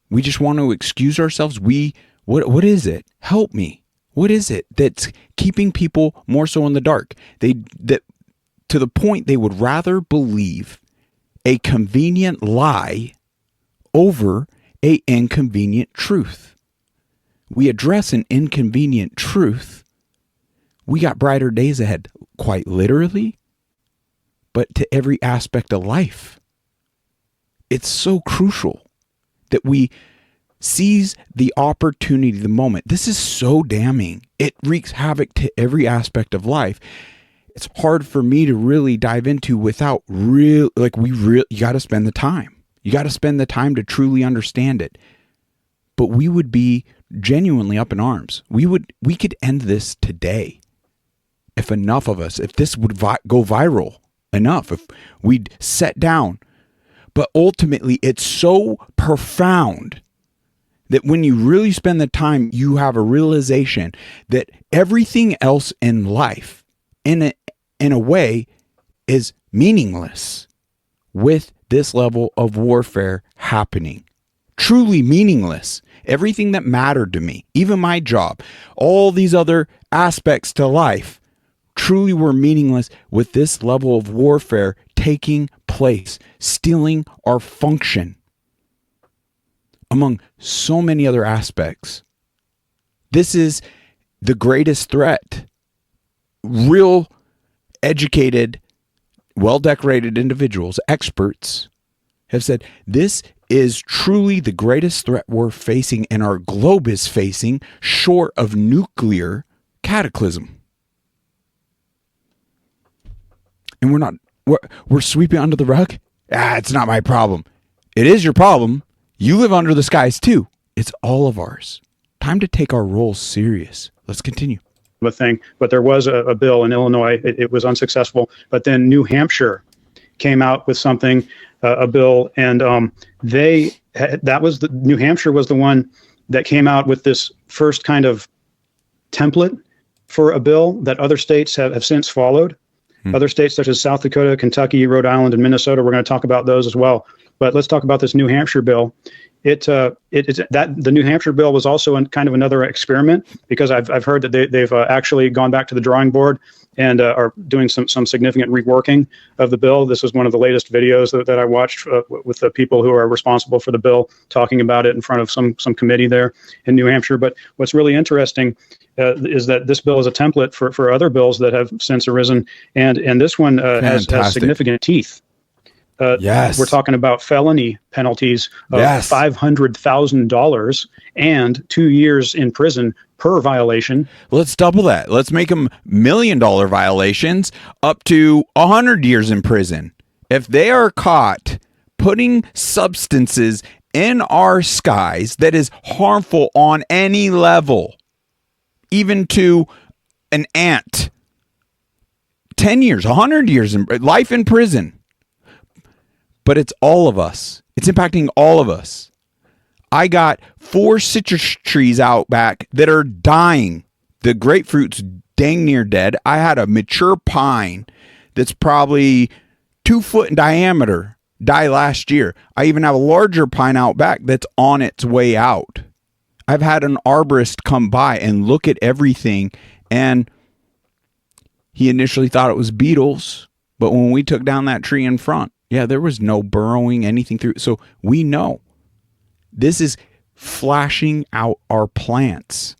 We just want to excuse ourselves. What is it? Help me. What is it that's keeping people more so in the dark? That to the point they would rather believe a convenient lie over an inconvenient truth. We address an inconvenient truth. We got brighter days ahead, quite literally, but to every aspect of life. It's so crucial that we seize the opportunity, the moment. This is so damning. It wreaks havoc to every aspect of life. It's hard for me to really dive into without you got to spend the time. You got to spend the time to truly understand it. But we would be genuinely up in arms. We could end this today. If enough of us, if this would go viral enough, if we'd set down. But ultimately, it's so profound that when you really spend the time, you have a realization that everything else in life, in a way, is meaningless with this level of warfare happening. Truly meaningless. Everything that mattered to me, even my job, all these other aspects to life, truly were meaningless with this level of warfare taking place, stealing our function among so many other aspects. This is the greatest threat. Real educated, well-decorated individuals, experts, have said this is truly the greatest threat we're facing and our globe is facing, short of nuclear cataclysm. And we're sweeping under the rug. It's not my problem. It is your problem. You live under the skies too. It's all of ours. Time to take our roles serious. Let's continue. Thing, but there was a bill in Illinois. It was unsuccessful. But then New Hampshire came out with something, a bill, and New Hampshire was the one that came out with this first kind of template for a bill that other states have since followed. Other states such as South Dakota, Kentucky, Rhode Island, and Minnesota, we're going to talk about those as well. But let's talk about this New Hampshire bill. The New Hampshire bill was also kind of another experiment, because I've heard that they've actually gone back to the drawing board and are doing some significant reworking of the bill. This was one of the latest videos that I watched with the people who are responsible for the bill, talking about it in front of some committee there in New Hampshire. But what's really interesting is that this bill is a template for other bills that have since arisen, and this one has significant teeth. Yes. We're talking about felony penalties of $500,000 and 2 years in prison per violation. Let's double that. Let's make them $1 million violations up to 100 years in prison. If they are caught putting substances in our skies that is harmful on any level, even to an ant, 10 years, 100 years, life in prison. But it's all of us. It's impacting all of us. I got 4 citrus trees out back that are dying. The grapefruit's dang near dead. I had a mature pine that's probably 2 foot in diameter die last year. I even have a larger pine out back that's on its way out. I've had an arborist come by and look at everything, and he initially thought it was beetles, but when we took down that tree in front, yeah, there was no burrowing anything through. So we know this is flashing out our plants.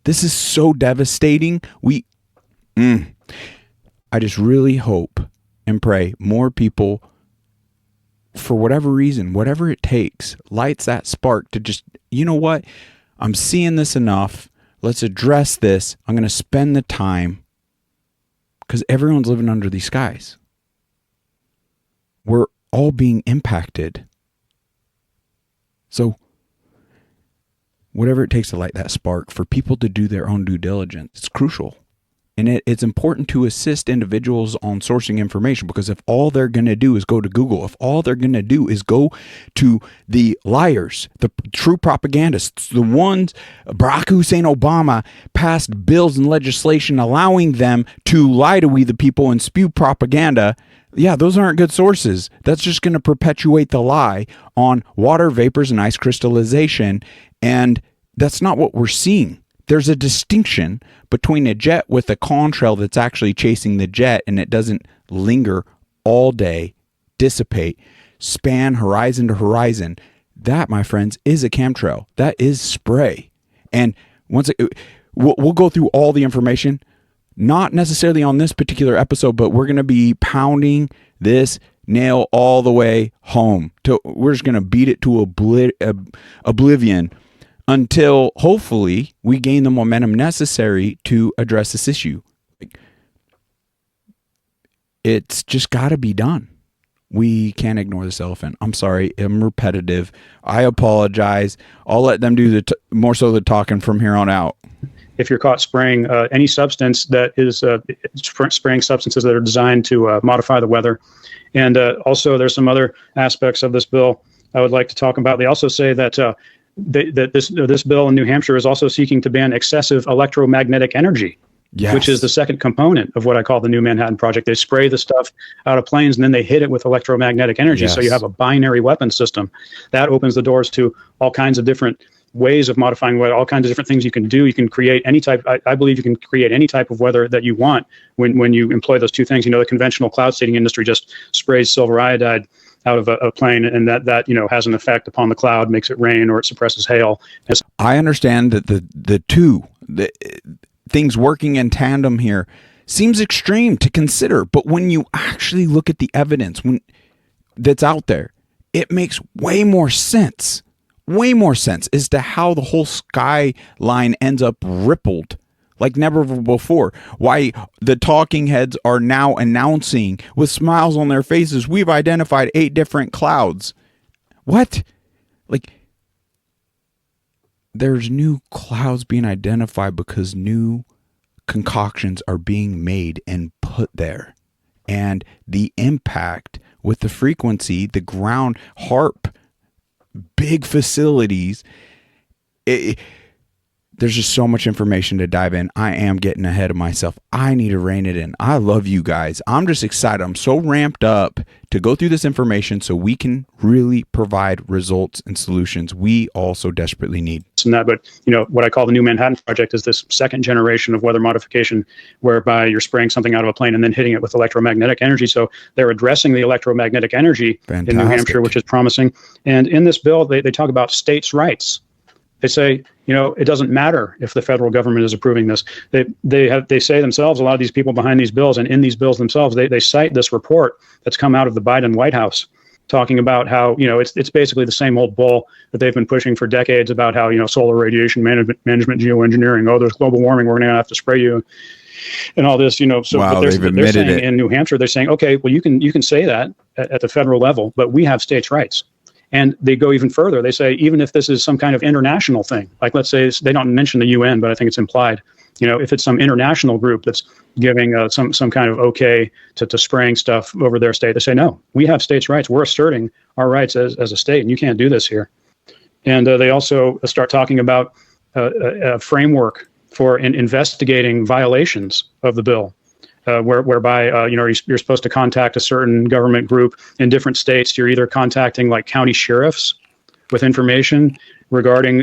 This is so devastating. I just really hope and pray more people, for whatever reason, whatever it takes, lights that spark to just, you know what? I'm seeing this enough. Let's address this. I'm going to spend the time, because everyone's living under these skies. We're all being impacted. So whatever it takes to light that spark, for people to do their own due diligence, it's crucial. And it's important to assist individuals on sourcing information, because if all they're going to do is go to Google, if all they're going to do is go to the liars, the true propagandists, the ones, Barack Hussein Obama passed bills and legislation allowing them to lie to we the people and spew propaganda. Yeah, those aren't good sources. That's just going to perpetuate the lie on water vapors and ice crystallization. And that's not what we're seeing. There's a distinction between a jet with a contrail that's actually chasing the jet, and it doesn't linger all day, dissipate, span horizon to horizon. That, my friends, is a chemtrail. That is spray. And we'll go through all the information, not necessarily on this particular episode, but we're going to be pounding this nail all the way home. We're just going to beat it to oblivion until hopefully we gain the momentum necessary to address this issue. It's just got to be done. We can't ignore this elephant. I'm sorry, I'm repetitive. I apologize. I'll let them do more so the talking from here on out. If you're caught spraying any substance that is spraying substances that are designed to modify the weather. And also there's some other aspects of this bill I would like to talk about. They also say that this bill in New Hampshire is also seeking to ban excessive electromagnetic energy, yes, which is the second component of what I call the New Manhattan Project. They spray the stuff out of planes and then they hit it with electromagnetic energy. Yes. So you have a binary weapon system that opens the doors to all kinds of different ways of modifying weather, all kinds of different things you can do. You can create any type, I believe you can create any type of weather that you want when you employ those two things. You know, the conventional cloud seeding industry just sprays silver iodide out of a plane, and that has an effect upon the cloud, makes it rain, or it suppresses hail. I understand that the two things working in tandem here seems extreme to consider, but when you actually look at the evidence that's out there, it makes way more sense as to how the whole skyline ends up rippled like never before. Why the talking heads are now announcing with smiles on their faces, we've identified 8 different clouds. What? Like, there's new clouds being identified because new concoctions are being made and put there. And the impact with the frequency, the ground, HARP, big facilities, there's just so much information to dive in. I am getting ahead of myself. I need to rein it in. I love you guys. I'm just excited. I'm so ramped up to go through this information so we can really provide results and solutions we also desperately need. And that, but what I call the New Manhattan Project is this second generation of weather modification, whereby you're spraying something out of a plane and then hitting it with electromagnetic energy. So they're addressing the electromagnetic energy in New Hampshire, which is promising. And in this bill, they talk about states' rights. They say, it doesn't matter if the federal government is approving this. They say themselves, a lot of these people behind these bills, and in these bills themselves, they cite this report that's come out of the Biden White House, talking about how, it's basically the same old bull that they've been pushing for decades about how, solar radiation management, geoengineering, there's global warming, we're going to have to spray you, and all this, So wow, but they're saying it. In New Hampshire, they're saying, okay, well, you can say that at the federal level, but we have states' rights. And they go even further. They say, even if this is some kind of international thing, like let's say they don't mention the UN, but I think it's implied, if it's some international group that's giving some kind of okay to spraying stuff over their state, they say, no, we have states' rights. We're asserting our rights as a state, and you can't do this here. And they also start talking about a framework for investigating violations of the bill. Whereby you're supposed to contact a certain government group in different states. You're either contacting like county sheriffs with information regarding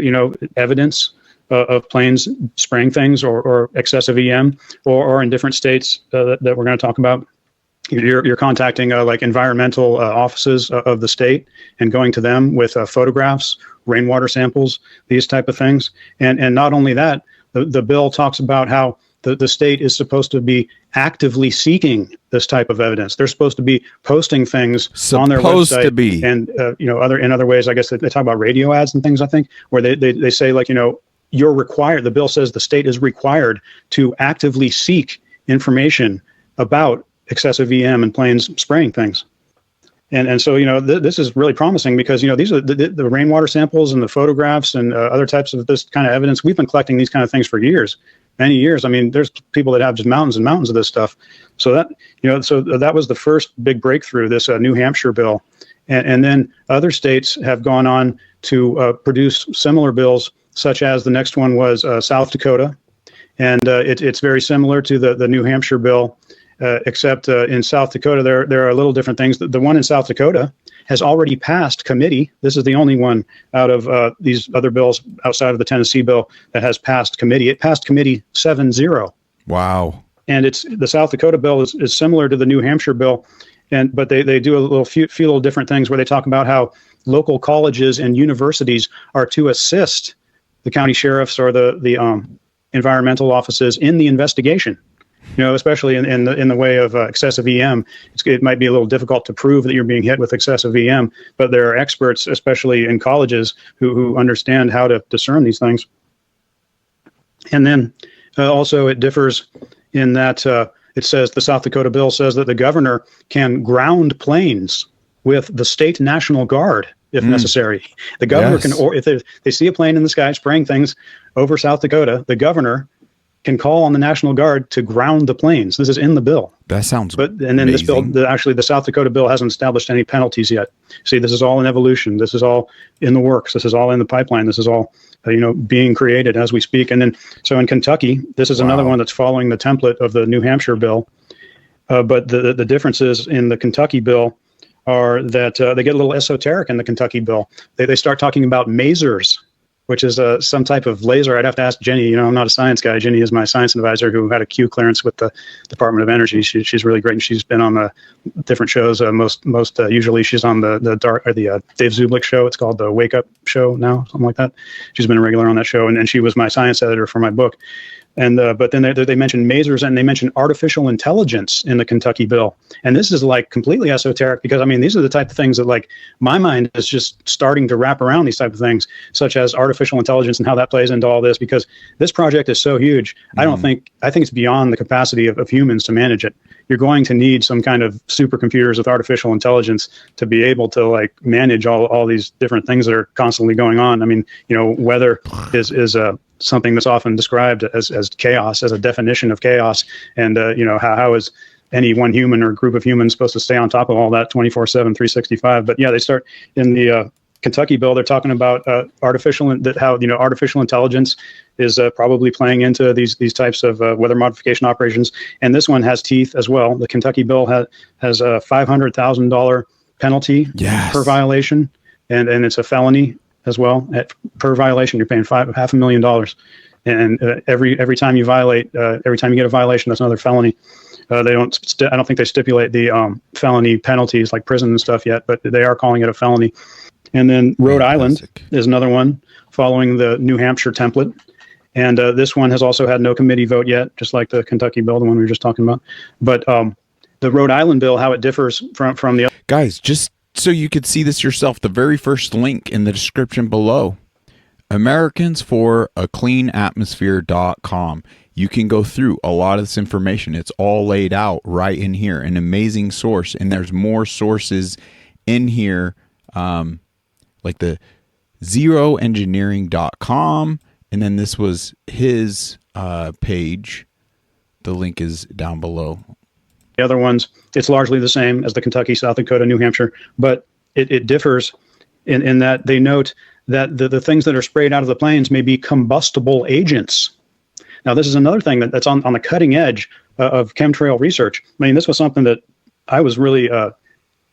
evidence of planes spraying things or excessive EM, or in different states that we're going to talk about, you're contacting like environmental offices of the state and going to them with photographs, rainwater samples, these type of things. And not only that, the bill talks about how the state is supposed to be actively seeking this type of evidence. They're supposed to be posting things on their website, and in other ways. I guess they talk about radio ads and things. I think where they say like you're required. The bill says the state is required to actively seek information about excessive EM and planes spraying things. And so this is really promising because these are the rainwater samples and the photographs and other types of this kind of evidence. We've been collecting these kind of things for years. Many years. I mean, there's people that have just mountains and mountains of this stuff. So that, so that was the first big breakthrough, this New Hampshire bill. And then other states have gone on to produce similar bills, such as the next one was South Dakota. And it's very similar to the New Hampshire bill, except in South Dakota, there are little different things. The one in South Dakota has already passed committee. This is the only one out of these other bills outside of the Tennessee bill that has passed committee. It passed committee 7-0. Wow. And the South Dakota bill is similar to the New Hampshire bill, but they do a few little different things where they talk about how local colleges and universities are to assist the county sheriffs or the environmental offices in the investigation. Especially in the way of excessive EM, it might be a little difficult to prove that you're being hit with excessive EM, but there are experts, especially in colleges, who understand how to discern these things. And then also it differs in that it says the South Dakota bill says that the governor can ground planes with the state National Guard if necessary. The governor can, or if they see a plane in the sky spraying things over South Dakota, the governor can call on the National Guard to ground the planes. This is in the bill. That sounds and then amazing. This bill, actually the South Dakota bill hasn't established any penalties yet. See, this is all in evolution. This is all in the works. This is all in the pipeline. This is all, being created as we speak. And then, so in Kentucky, this is another one that's following the template of the New Hampshire bill. But the differences in the Kentucky bill are that they get a little esoteric in the Kentucky bill. They start talking about masers, which is some type of laser. I'd have to ask Jenny. I'm not a science guy. Jenny is my science advisor who had a Q clearance with the Department of Energy. She's really great, and she's been on different shows. Most usually she's on the Dave Zublik show. It's called the Wake Up Show now, something like that. She's been a regular on that show, and she was my science editor for my book. And but then they mentioned masers and they mentioned artificial intelligence in the Kentucky bill. And this is like completely esoteric because, these are the type of things that like my mind is just starting to wrap around these type of things, such as artificial intelligence and how that plays into all this, because this project is so huge. I think it's beyond the capacity of humans to manage it. You're going to need some kind of supercomputers with artificial intelligence to be able to like manage all these different things that are constantly going on. Weather is something that's often described as chaos, as a definition of chaos. And, how is any one human or group of humans supposed to stay on top of all that 24/7, 365? But yeah, they start in the Kentucky bill, they're talking about artificial intelligence is probably playing into these types of weather modification operations. And this one has teeth as well. The Kentucky bill has a $500,000 penalty per violation, and it's a felony as well. Per violation, you're paying $500,000. And every time you violate, every time you get a violation, that's another felony. I don't think they stipulate the felony penalties like prison and stuff yet, but they are calling it a felony. And then Rhode Island is another one following the New Hampshire template. And this one has also had no committee vote yet, just like the Kentucky bill, the one we were just talking about. But the Rhode Island bill, how it differs from the... Guys, just so you could see this yourself, the very first link in the description below, AmericansForACleanAtmosphere.com. You can go through a lot of this information. It's all laid out right in here. An amazing source. And there's more sources in here, like the zeroengineering.com. And then this was his page. The link is down below. The other ones, it's largely the same as the Kentucky, South Dakota, New Hampshire, but it differs in that they note that the things that are sprayed out of the planes may be combustible agents. Now, this is another thing that's on the cutting edge of chemtrail research. I mean, this was something that I was really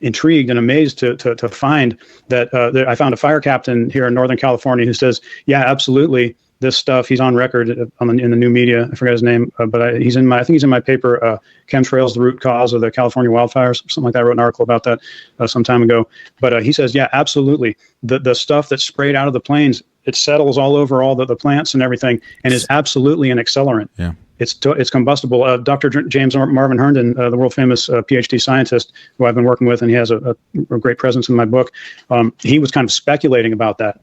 intrigued and amazed to find that I found a fire captain here in Northern California who says, yeah, absolutely, this stuff, he's on record in the new media. I forgot his name, but I think he's in my paper, Chemtrails, the Root Cause of the California Wildfires, something like that. I wrote an article about that some time ago. But he says, yeah, absolutely. The stuff that's sprayed out of the planes, it settles all over all the plants and everything, and is absolutely an accelerant. Yeah. It's combustible. Dr. James Marvin Herndon, the world famous PhD scientist who I've been working with, and he has a great presence in my book. He was kind of speculating about that.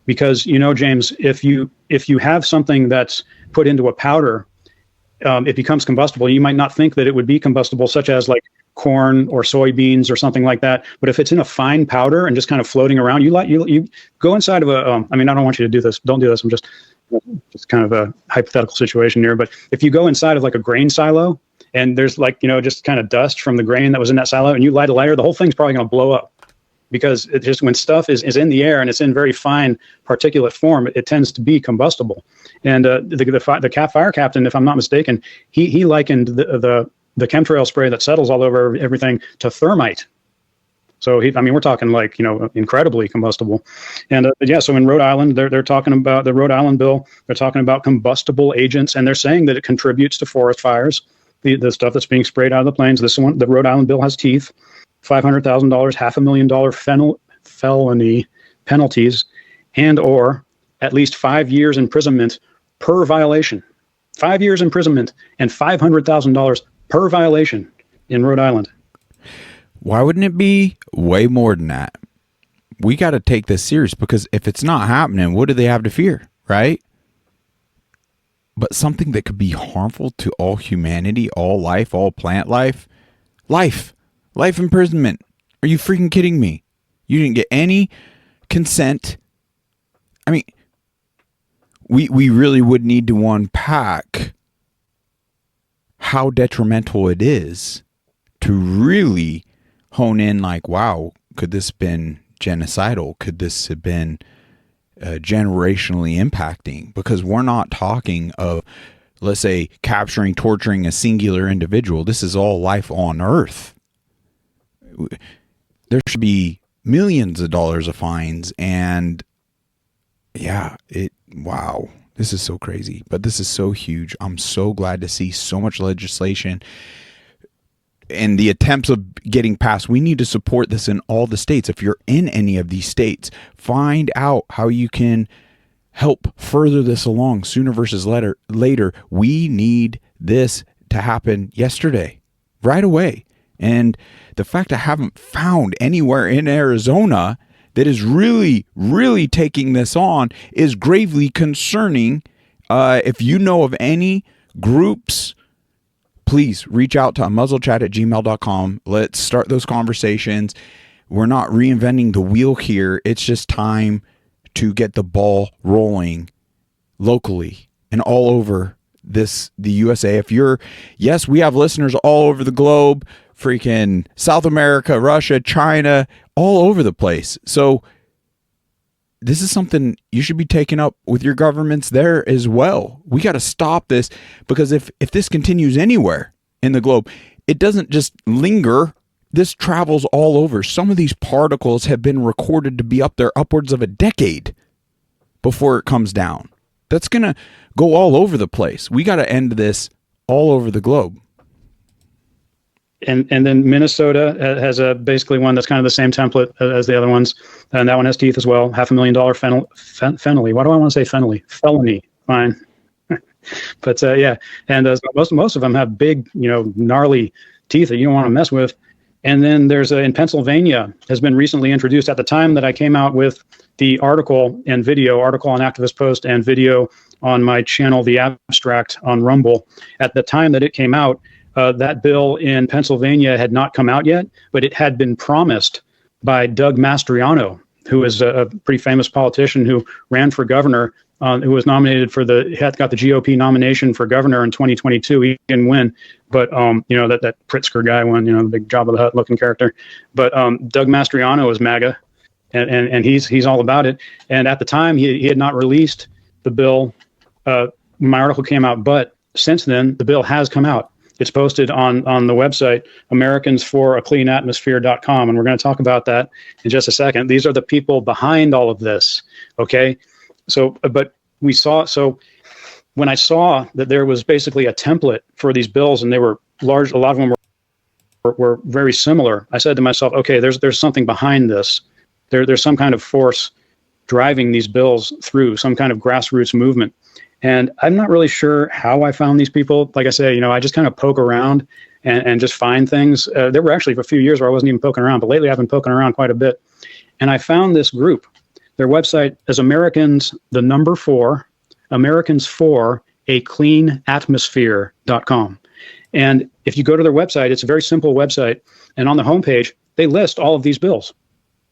Because, James, if you have something that's put into a powder, it becomes combustible. You might not think that it would be combustible, such as like corn or soybeans or something like that. But if it's in a fine powder and just kind of floating around, you go inside of I don't want you to do this. Don't do this. I'm just kind of a hypothetical situation here. But if you go inside of like a grain silo and there's just kind of dust from the grain that was in that silo and you light a lighter, the whole thing's probably going to blow up. Because it just when stuff is in the air and it's in very fine particulate form, it tends to be combustible. And the fire captain, if I'm not mistaken, he likened the chemtrail spray that settles all over everything to thermite. So we're talking incredibly combustible. And so in Rhode Island, they're talking about the Rhode Island bill. They're talking about combustible agents, and they're saying that it contributes to forest fires. The stuff that's being sprayed out of the planes. This one, the Rhode Island bill has teeth. $500,000, $500,000 felony penalties, and or at least 5 years imprisonment per violation. 5 years imprisonment and $500,000 per violation in Rhode Island. Why wouldn't it be way more than that? We got to take this serious, because if it's not happening, what do they have to fear, right? But something that could be harmful to all humanity, all life, all plant life, life imprisonment. Are you freaking kidding me? You didn't get any consent. I mean, we really would need to unpack how detrimental it is to really hone in wow, could this have been genocidal? Could this have been generationally impacting? Because we're not talking of, let's say, capturing, torturing a singular individual. This is all life on Earth. There should be millions of dollars of fines, and wow, this is so crazy, but this is so huge. I'm so glad to see so much legislation and the attempts of getting passed. We need to support this in all the states. If you're in any of these states, find out how you can help further this along sooner versus later. We need this to happen yesterday, right away. And the fact I haven't found anywhere in Arizona that is really, really taking this on is gravely concerning. If you know of any groups, please reach out to muzzlechat@gmail.com. Let's start those conversations. We're not reinventing the wheel here. It's just time to get the ball rolling locally and all over the USA. Yes, we have listeners all over the globe, freaking South America, Russia, China, all over the place. So this is something you should be taking up with your governments there as well. We got to stop this, because if this continues anywhere in the globe, it doesn't just linger. This travels all over. Some of these particles have been recorded to be up there upwards of a decade before it comes down. That's going to go all over the place. We got to end this all over the globe. And then Minnesota has a basically one that's kind of the same template as the other ones, and that one has teeth as well. $500,000 felony. Why do I want to say felony? Felony. Fine. But yeah, and most of them have big, gnarly teeth that you don't want to mess with. And then there's in Pennsylvania has been recently introduced. At the time that I came out with the article on Activist Post and video on my channel, The Abstract on Rumble, at the time that it came out, that bill in Pennsylvania had not come out yet, but it had been promised by Doug Mastriano, who is a pretty famous politician who ran for governor, who was nominated got the GOP nomination for governor in 2022. He didn't win, but that Pritzker guy won, the big Jabba the Hutt looking character. But Doug Mastriano is MAGA, and he's all about it. And at the time, he had not released the bill. My article came out, but since then, the bill has come out. It's posted on the website, AmericansForACleanAtmosphere.com, and we're going to talk about that in just a second. These are the people behind all of this, okay? So, but when I saw that there was basically a template for these bills, and they were large, a lot of them were very similar, I said to myself, okay, there's something behind this. There's some kind of force driving these bills through, some kind of grassroots movement. And I'm not really sure how I found these people. Like I say, I just kind of poke around and just find things. There were actually a few years where I wasn't even poking around, but lately I've been poking around quite a bit. And I found this group. Their website is Americans for a cleanatmosphere.com. And if you go to their website, it's a very simple website. And on the homepage, they list all of these bills.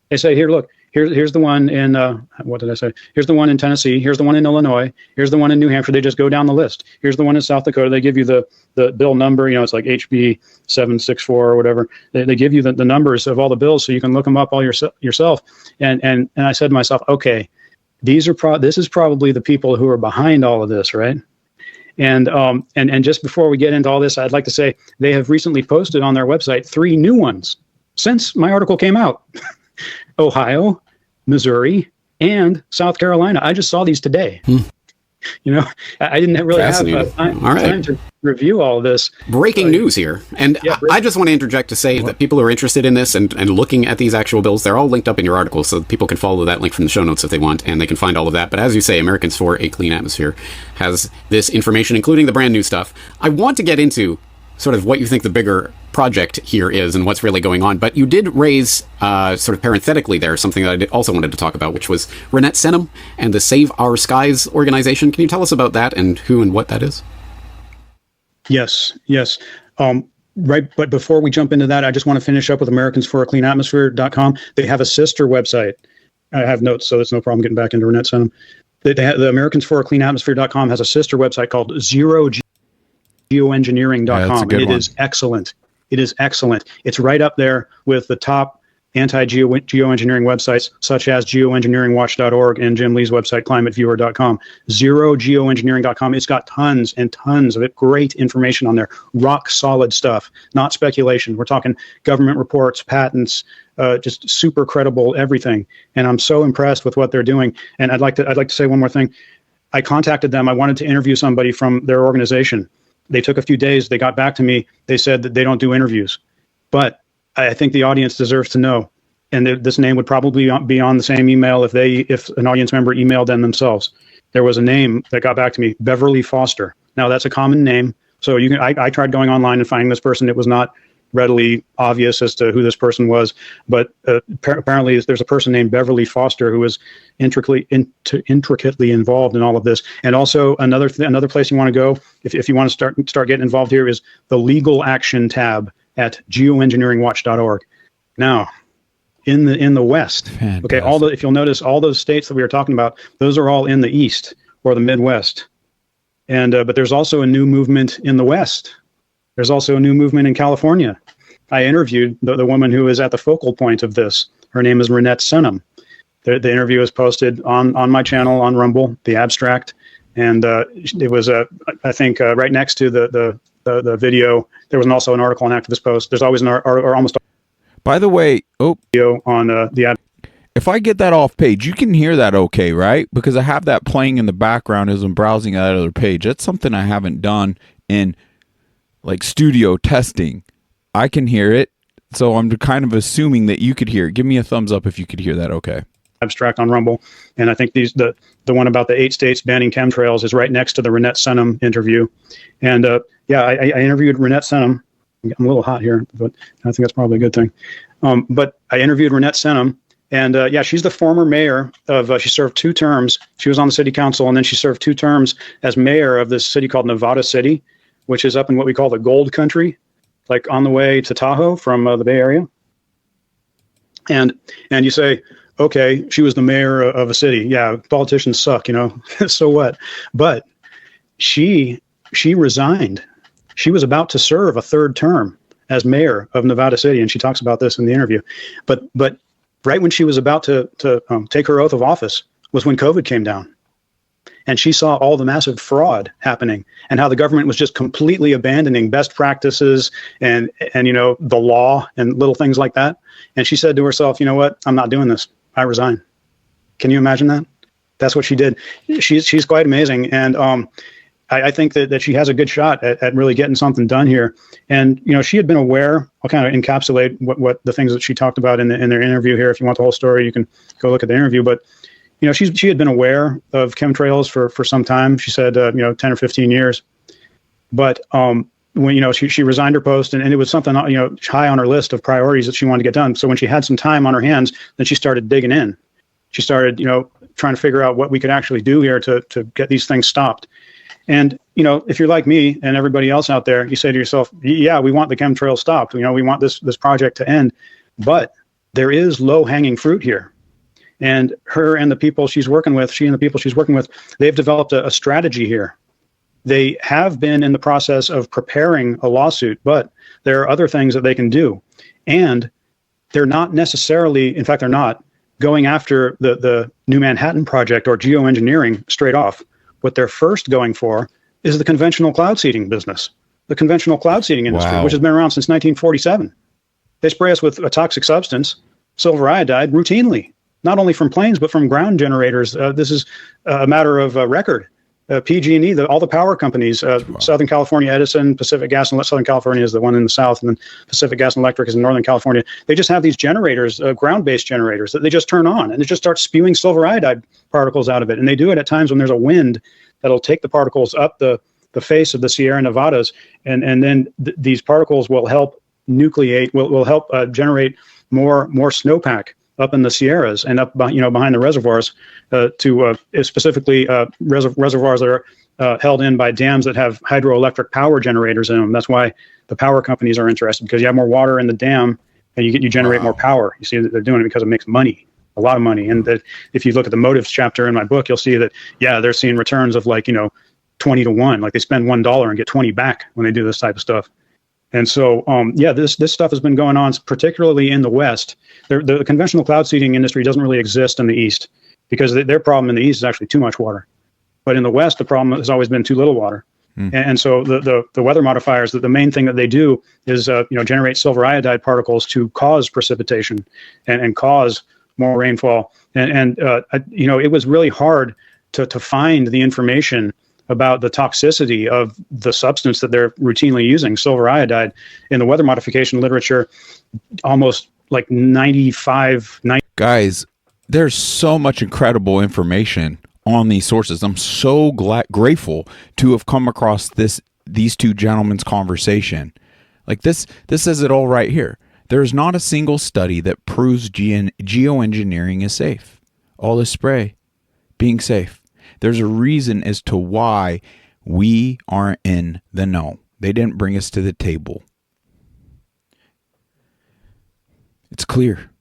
They say, here, look. Here's the one in, what did I say? Here's the one in Tennessee. Here's the one in Illinois. Here's the one in New Hampshire. They just go down the list. Here's the one in South Dakota. They give you the bill number. It's like HB 764 or whatever. They give you the numbers of all the bills so you can look them up all yourself. And I said to myself, okay, this is probably the people who are behind all of this, right? And just before we get into all this, I'd like to say they have recently posted on their website 3 new ones since my article came out. Ohio, Missouri, and South Carolina. I just saw these today. I didn't really have time to review all of this. Breaking news here. And yeah, I just want to interject to say that people who are interested in this and looking at these actual bills, they're all linked up in your article, so people can follow that link from the show notes if they want, and they can find all of that. But as you say, Americans for a Clean Atmosphere has this information, including the brand new stuff. I want to get into sort of what you think the bigger project here is and what's really going on. But you did raise, sort of parenthetically there, something that I also wanted to talk about, which was Renette Senum and the Save Our Skies organization. Can you tell us about that and who and what that is? Yes. Right. But before we jump into that, I just want to finish up with AmericansForACleanAtmosphere.com. They have a sister website. I have notes, so it's no problem getting back into Renette Senum. The AmericansForACleanAtmosphere.com has a sister website called geoengineering.com. And it is excellent. It is excellent. It's right up there with the top anti-geoengineering websites, such as geoengineeringwatch.org and Jim Lee's website, climateviewer.com. Zerogeoengineering.com. It's got tons and tons of great information on there. Rock solid stuff, not speculation. We're talking government reports, patents, just super credible everything. And I'm so impressed with what they're doing. And I'd like to say one more thing. I contacted them. I wanted to interview somebody from their organization. They took a few days. They got back to me. They said that they don't do interviews. But I think the audience deserves to know. And this name would probably be on the same email if an audience member emailed them themselves. There was a name that got back to me, Beverly Foster. Now, that's a common name. So I tried going online and finding this person. It was not readily obvious as to who this person was. But apparently there's a person named Beverly Foster who is intricately involved in all of this. And also another place you want to go if you want to start getting involved here is the legal action tab at geoengineeringwatch.org. Now, in the West, fantastic. Okay, if you'll notice, all those states that we were talking about, those are all in the East or the Midwest. And but there's also a new movement in the West. There's also a new movement in California. I interviewed the woman who is at the focal point of this. Her name is Renette Senum. The interview is posted on my channel on Rumble, the abstract, and it was I think right next to the video. There was also an article on Activist Post. There's always or almost. By the way, video on the. If I get that off page, you can hear that okay, right? Because I have that playing in the background as I'm browsing that other page. That's something I haven't done in like studio testing. I can hear it, so I'm kind of assuming that you could hear it. Give me a thumbs up if you could hear that okay. Abstract on Rumble, and I think the one about the 8 states banning chemtrails is right next to the Renette Senum interview. And I interviewed Renette Senum. I'm a little hot here, but I think that's probably a good thing. But I interviewed Renette Senum. And she's the former mayor of, she served 2 terms. She was on the city council, and then she served 2 terms as mayor of this city called Nevada City, which is up in what we call the gold country, like on the way to Tahoe from the Bay Area. And you say, okay, she was the mayor of a city. Yeah, politicians suck, so what? But she resigned. She was about to serve a 3rd term as mayor of Nevada City, and she talks about this in the interview. But right when she was about to take her oath of office was when COVID came down. And she saw all the massive fraud happening and how the government was just completely abandoning best practices and the law and little things like that. And she said to herself, you know what? I'm not doing this. I resign. Can you imagine that? That's what she did. She's quite amazing. And I think that she has a good shot at really getting something done here. And, she had been aware. I'll kind of encapsulate what the things that she talked about in their interview here. If you want the whole story, you can go look at the interview. But, she had been aware of chemtrails for some time. She said, 10 or 15 years. But when, she resigned her post and it was something, high on her list of priorities that she wanted to get done. So when she had some time on her hands, then she started digging in. She started, trying to figure out what we could actually do here to get these things stopped. And, if you're like me and everybody else out there, you say to yourself, yeah, we want the chemtrails stopped. We want this project to end. But there is low-hanging fruit here. And her and the people she's working with, they've developed a strategy here. They have been in the process of preparing a lawsuit, but there are other things that they can do. And they're not necessarily, in fact, they're not going after the New Manhattan Project or geoengineering straight off. What they're first going for is the conventional cloud seeding business, the conventional cloud seeding industry, which has been around since 1947. They spray us with a toxic substance, silver iodide, routinely, not only from planes, but from ground generators. This is a matter of record. PG&E, all the power companies, Southern California Edison, Pacific Gas and Southern California is the one in the south, and then Pacific Gas and Electric is in Northern California. They just have these generators, ground-based generators that they just turn on, and it just starts spewing silver iodide particles out of it. And they do it at times when there's a wind that'll take the particles up the face of the Sierra Nevadas, and then these particles will help nucleate, will help generate more snowpack up in the Sierras and up behind the reservoirs, to specifically reservoirs that are held in by dams that have hydroelectric power generators in them. That's why the power companies are interested, because you have more water in the dam and you generate more power. You see that they're doing it because it makes money, a lot of money. And that if you look at the motives chapter in my book, you'll see that, they're seeing returns of 20 to 1, like they spend $1 and get 20 back when they do this type of stuff. And so, this stuff has been going on, particularly in the West. The conventional cloud seeding industry doesn't really exist in the East, because their problem in the East is actually too much water. But in the West, the problem has always been too little water. And so the weather modifiers, the main thing that they do is generate silver iodide particles to cause precipitation and cause more rainfall. And it was really hard to find the information about the toxicity of the substance that they're routinely using, silver iodide, in the weather modification literature. Almost like 95. Guys, there's so much incredible information on these sources. I'm so grateful to have come across these two gentlemen's conversation. Like this says it all right here. There's not a single study that proves geoengineering is safe. All this spray being safe. There's a reason as to why we aren't in the know. They didn't bring us to the table. It's clear.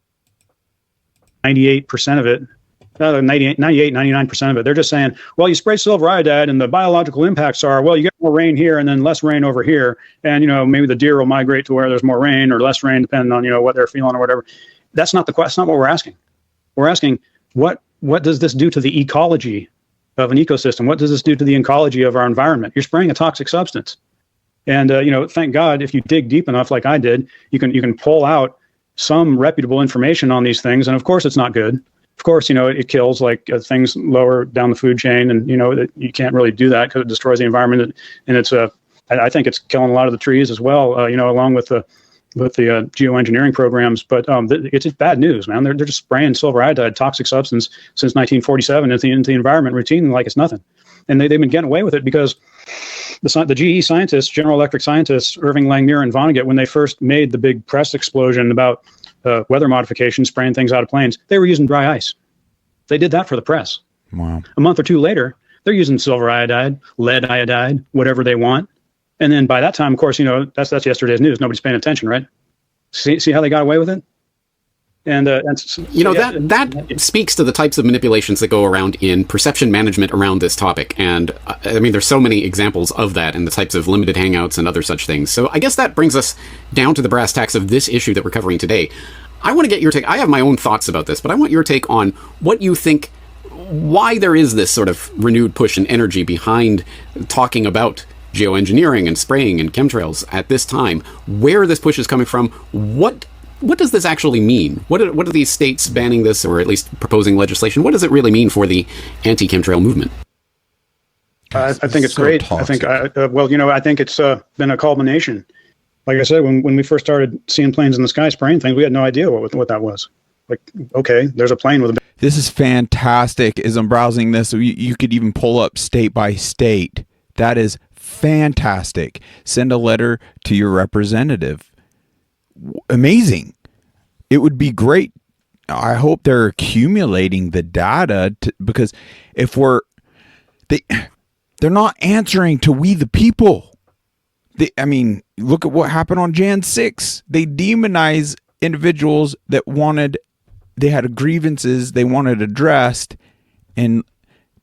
98% of it, 98, 99% of it, they're just saying, well, you spray silver iodide and the biological impacts are, well, you get more rain here and then less rain over here. And, maybe the deer will migrate to where there's more rain or less rain, depending on, what they're feeling or whatever. That's not the question. That's not what we're asking. We're asking, what does this do to the ecology of an ecosystem? What does this do to the ecology of our environment? You're spraying a toxic substance. And, thank God, if you dig deep enough like I did, you can pull out some reputable information on these things. And of course, it's not good. Of course, it kills like things lower down the food chain. And, you can't really do that because it destroys the environment. And it's I think it's killing a lot of the trees as well, along with the geoengineering programs. But it's just bad news, man. They're just spraying silver iodide, toxic substance, since 1947 into the environment routinely like it's nothing. And they've been getting away with it because the GE scientists, General Electric scientists, Irving Langmuir and Vonnegut, when they first made the big press explosion about weather modification, spraying things out of planes, they were using dry ice. They did that for the press. Wow. A month or two later, they're using silver iodide, lead iodide, whatever they want. And then by that time, of course, that's yesterday's news. Nobody's paying attention, right? See how they got away with it? And that speaks to the types of manipulations that go around in perception management around this topic. And there's so many examples of that and the types of limited hangouts and other such things. So I guess that brings us down to the brass tacks of this issue that we're covering today. I want to get your take. I have my own thoughts about this, but I want your take on what you think, why there is this sort of renewed push and energy behind talking about geoengineering and spraying and chemtrails at this time, where this push is coming from, what does this actually mean? What are these states banning this, or at least proposing legislation? What does it really mean for the anti-chemtrail movement? I think it's so great. Toxic. I think it's been a culmination. Like I said, when we first started seeing planes in the sky spraying things, we had no idea what that was. Like, okay, there's a plane with a... This is fantastic. As I'm browsing this, you could even pull up state by state. That is fantastic. Send a letter to your representative. Amazing. It would be great. I hope they're accumulating the data because if they're not answering to we the people. Look at what happened on Jan 6. They demonize individuals that they had grievances they wanted addressed, and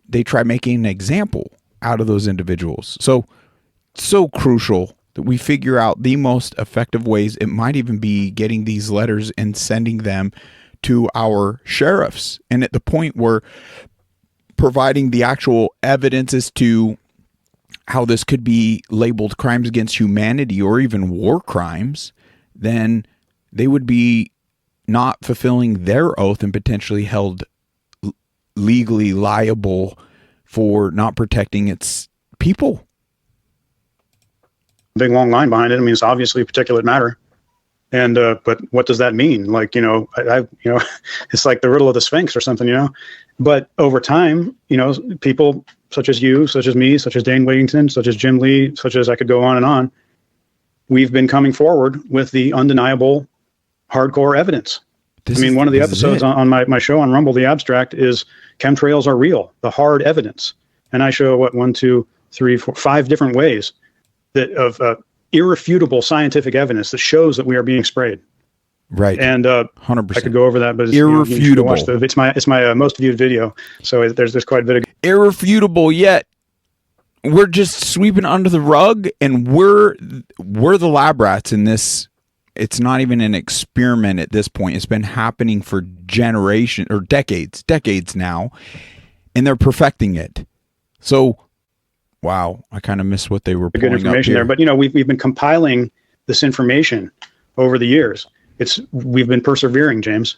they try making an example out of those individuals. So crucial that we figure out the most effective ways. It might even be getting these letters and sending them to our sheriffs. And at the point where providing the actual evidence as to how this could be labeled crimes against humanity or even war crimes, then they would be not fulfilling their oath and potentially held legally liable for not protecting its people. Big long line behind it. It's obviously a particulate matter, and but what does that mean? Like it's like the riddle of the Sphinx or something, But over time, people such as you, such as me, such as Dane Whittington, such as Jim Lee, such as I could go on and on, we've been coming forward with the undeniable, hardcore evidence. One of the episodes on my show on Rumble, The Abstract, is chemtrails are real, the hard evidence, and I show 1, 2, 3, 4, 5 different ways of irrefutable scientific evidence that shows that we are being sprayed. Right. And 100%. I could go over that, but irrefutable. It's my most viewed video, so there's quite a bit of irrefutable. Yet we're just sweeping under the rug, and we're the lab rats in this. It's not even an experiment at this point. It's been happening for generations or decades now, and they're perfecting it. So. Wow, I kind of missed what they were pulling good information up here. There, but we've been compiling this information over the years. We've been persevering, James.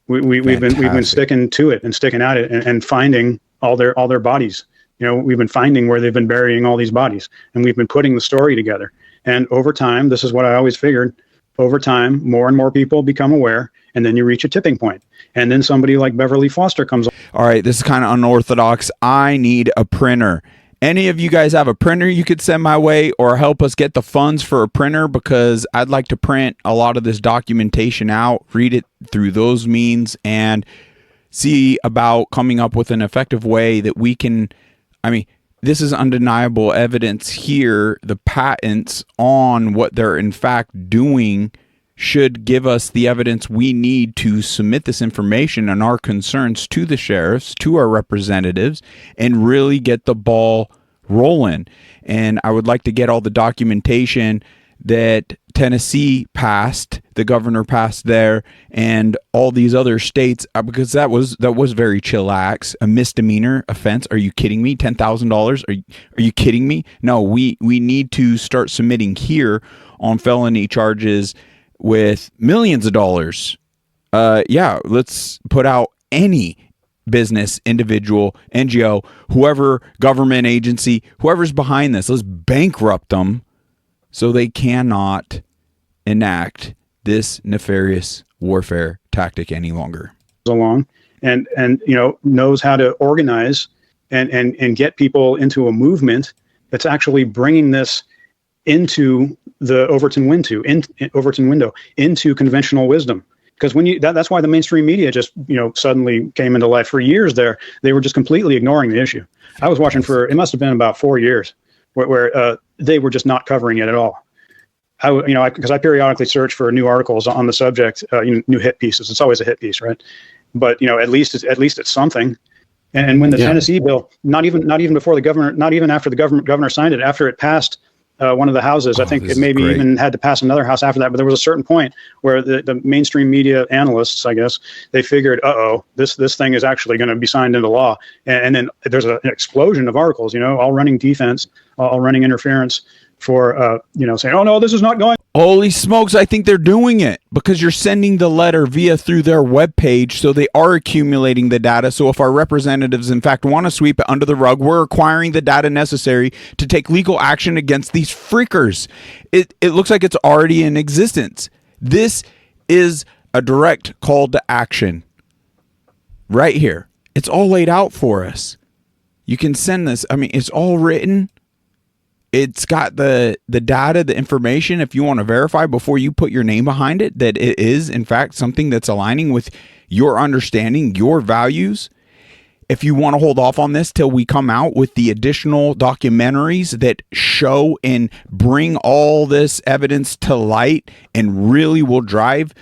We've been sticking to it and sticking at it and finding all their bodies. We've been finding where they've been burying all these bodies, and we've been putting the story together. And over time, this is what I always figured. Over time, more and more people become aware, and then you reach a tipping point. And then somebody like Beverly Foster comes. All right, this is kind of unorthodox. I need a printer. Any of you guys have a printer you could send my way or help us get the funds for a printer, because I'd like to print a lot of this documentation out, read it through those means, and see about coming up with an effective way that we can, this is undeniable evidence here. The patents on what they're in fact doing should give us the evidence we need to submit this information and our concerns to the sheriffs, to our representatives, and really get the ball rolling. And I would like to get all the documentation that Tennessee passed, the governor passed there, and all these other states, because that was very chillax, a misdemeanor offense. Are you kidding me? $10,000? Are you kidding me? No, we need to start submitting here on felony charges with millions of dollars. Let's put out any business, individual, NGO, whoever, government agency, whoever's behind this. Let's bankrupt them so they cannot enact this nefarious warfare tactic any longer. Along and knows how to organize and get people into a movement that's actually bringing this into the Overton window, into conventional wisdom. Because that's why the mainstream media just suddenly came into life. For years there, they were just completely ignoring the issue. I was watching it must have been about 4 years where they were just not covering it at all. Because I periodically search for new articles on the subject, new hit pieces. It's always a hit piece, right? But at least it's something. And when the Tennessee bill, not even before the governor, not even after the governor signed it, after it passed one of the houses, I think it maybe even had to pass another house after that. But there was a certain point where the mainstream media analysts, I guess, they figured, this thing is actually going to be signed into law. And then there's an explosion of articles, all running defense, all running interference for, saying, oh, no, this is not going. Holy smokes, I think they're doing it because you're sending the letter through their webpage, so they are accumulating the data. So if our representatives, in fact, want to sweep it under the rug, we're acquiring the data necessary to take legal action against these freakers. It looks like it's already in existence. This is a direct call to action right here. It's all laid out for us. You can send this. I mean, it's all written. It's got the data, the information, if you want to verify before you put your name behind it, that it is, in fact, something that's aligning with your understanding, your values. If you want to hold off on this till we come out with the additional documentaries that show and bring all this evidence to light and really will drive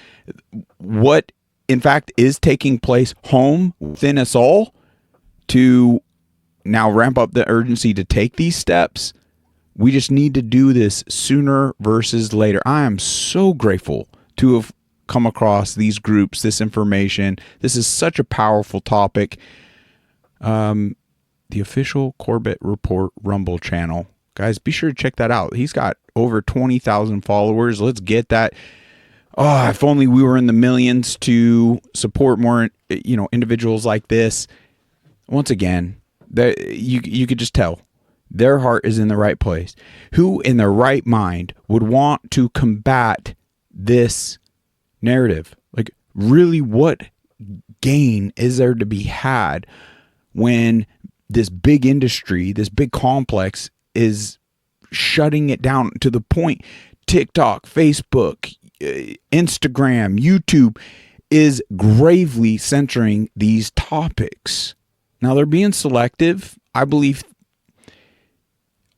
what, in fact, is taking place home within us all to now ramp up the urgency to take these steps. We just need to do this sooner versus later. I am so grateful to have come across these groups, this information. This is such a powerful topic. The official Corbett Report Rumble channel. Guys, be sure to check that out. He's got over 20,000 followers. Let's get that. Oh, if only we were in the millions to support more, individuals like this. Once again, you could just tell. Their heart is in the right place. Who in their right mind would want to combat this narrative? Like, really, what gain is there to be had when this big industry, this big complex is shutting it down to the point TikTok, Facebook, Instagram, YouTube is gravely censoring these topics? Now, they're being selective. I believe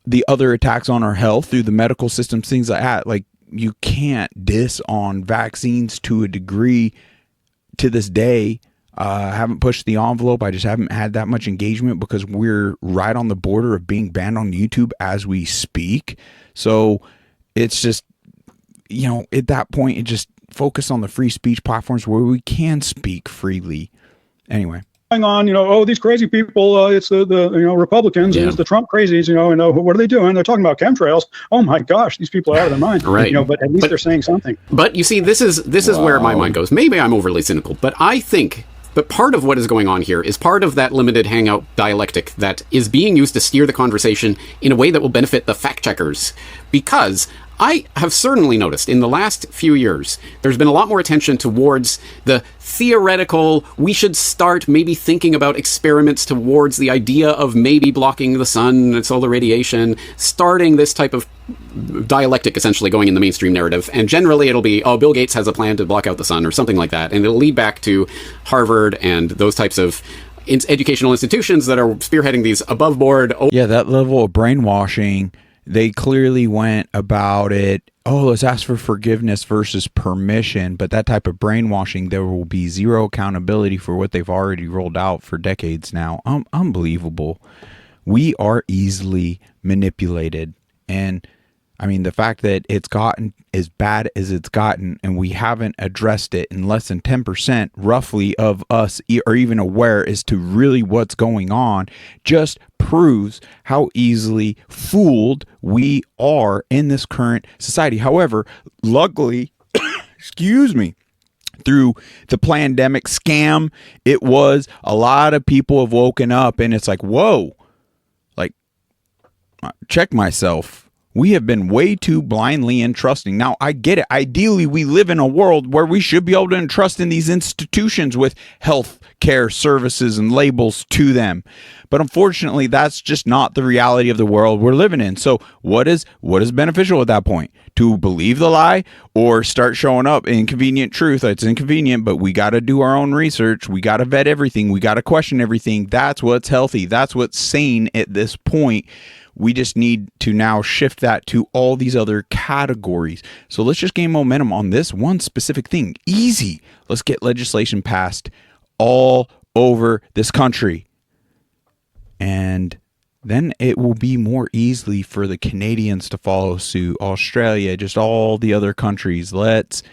the other attacks on our health through the medical system, things like that, like you can't diss on vaccines to a degree to this day. I haven't pushed the envelope. I just haven't had that much engagement because we're right on the border of being banned on YouTube as we speak. So it's just, at that point, it just focus on the free speech platforms where we can speak freely. Anyway. On, these crazy people, it's the Republicans, it's the Trump crazies, and what are they doing? They're talking about chemtrails. Oh my gosh, these people are out of their mind. Right. But at least they're saying something. But you see, this is where my mind goes. Maybe I'm overly cynical, but I think that part of what is going on here is part of that limited hangout dialectic that is being used to steer the conversation in a way that will benefit the fact checkers. Because I have certainly noticed in the last few years, there's been a lot more attention towards the theoretical, we should start maybe thinking about experiments towards the idea of maybe blocking the sun and solar radiation, starting this type of dialectic essentially going in the mainstream narrative. And generally it'll be, Bill Gates has a plan to block out the sun or something like that. And it'll lead back to Harvard and those types of educational institutions that are spearheading these above board. Yeah, that level of brainwashing. They clearly went about it, let's ask for forgiveness versus permission. But that type of brainwashing, there will be zero accountability for what they've already rolled out for decades now. Unbelievable. We are easily manipulated. And I mean, the fact that it's gotten as bad as it's gotten and we haven't addressed it, and less than 10% roughly of us are even aware as to really what's going on, just proves how easily fooled we are in this current society. However, luckily, excuse me, through the pandemic scam, it was a lot of people have woken up and it's like, whoa, like, check myself. We have been way too blindly entrusting. Now, I get it. Ideally, we live in a world where we should be able to entrust in these institutions with health care services and labels to them. But unfortunately, that's just not the reality of the world we're living in. So what is beneficial at that point? To believe the lie or start showing up inconvenient truth? It's inconvenient, but we got to do our own research. We got to vet everything. We got to question everything. That's what's healthy. That's what's sane at this point. We just need to now shift that to all these other categories. So let's just gain momentum on this one specific thing. Easy. Let's get legislation passed all over this country. And then it will be more easily for the Canadians to follow suit, Australia, just all the other countries. Let's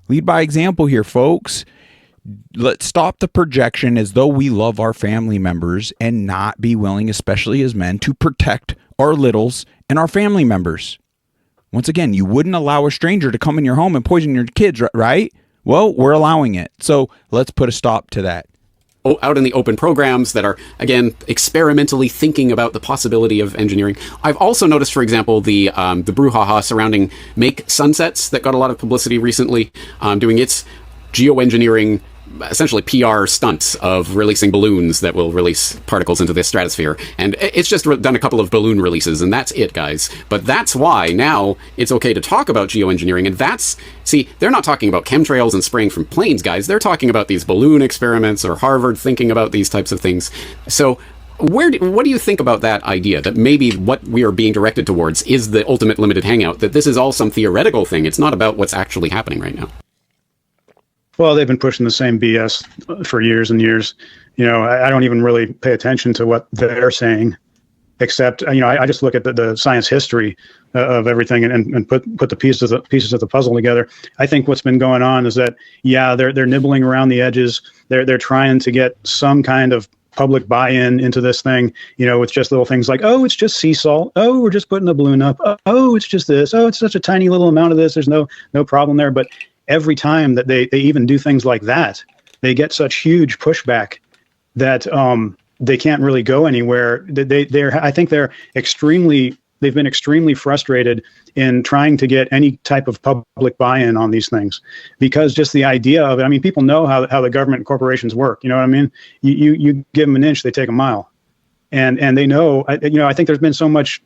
lead by example here, folks. Let's stop the projection as though we love our family members and not be willing, especially as men, to protect our littles and our family members. Once again, you wouldn't allow a stranger to come in your home and poison your kids, right? Well, we're allowing it. So let's put a stop to that. Out in the open programs that are, again, experimentally thinking about the possibility of engineering. I've also noticed, for example, the brouhaha surrounding Make Sunsets that got a lot of publicity recently, doing its geoengineering, essentially PR stunts of releasing balloons that will release particles into the stratosphere. And it's just done a couple of balloon releases, and that's it, guys. But that's why now it's okay to talk about geoengineering. And see, they're not talking about chemtrails and spraying from planes, guys. They're talking about these balloon experiments or Harvard thinking about these types of things. So what do you think about that idea, that maybe what we are being directed towards is the ultimate limited hangout, that this is all some theoretical thing? It's not about what's actually happening right now. Well, they've been pushing the same BS for years and years. I don't even really pay attention to what they're saying, except, I just look at the science history of everything and put the pieces of the puzzle together. I think what's been going on is that, they're nibbling around the edges. They're trying to get some kind of public buy-in into this thing, with just little things like, oh, it's just sea salt. Oh, we're just putting a balloon up. Oh, it's just this. Oh, it's such a tiny little amount of this. There's no problem there. But every time that they even do things like that, they get such huge pushback that they can't really go anywhere. I think they've been extremely frustrated in trying to get any type of public buy-in on these things, because just the idea of it. I mean, people know how the government and corporations work. You know what I mean? You give them an inch, they take a mile, and they know. I think there's been such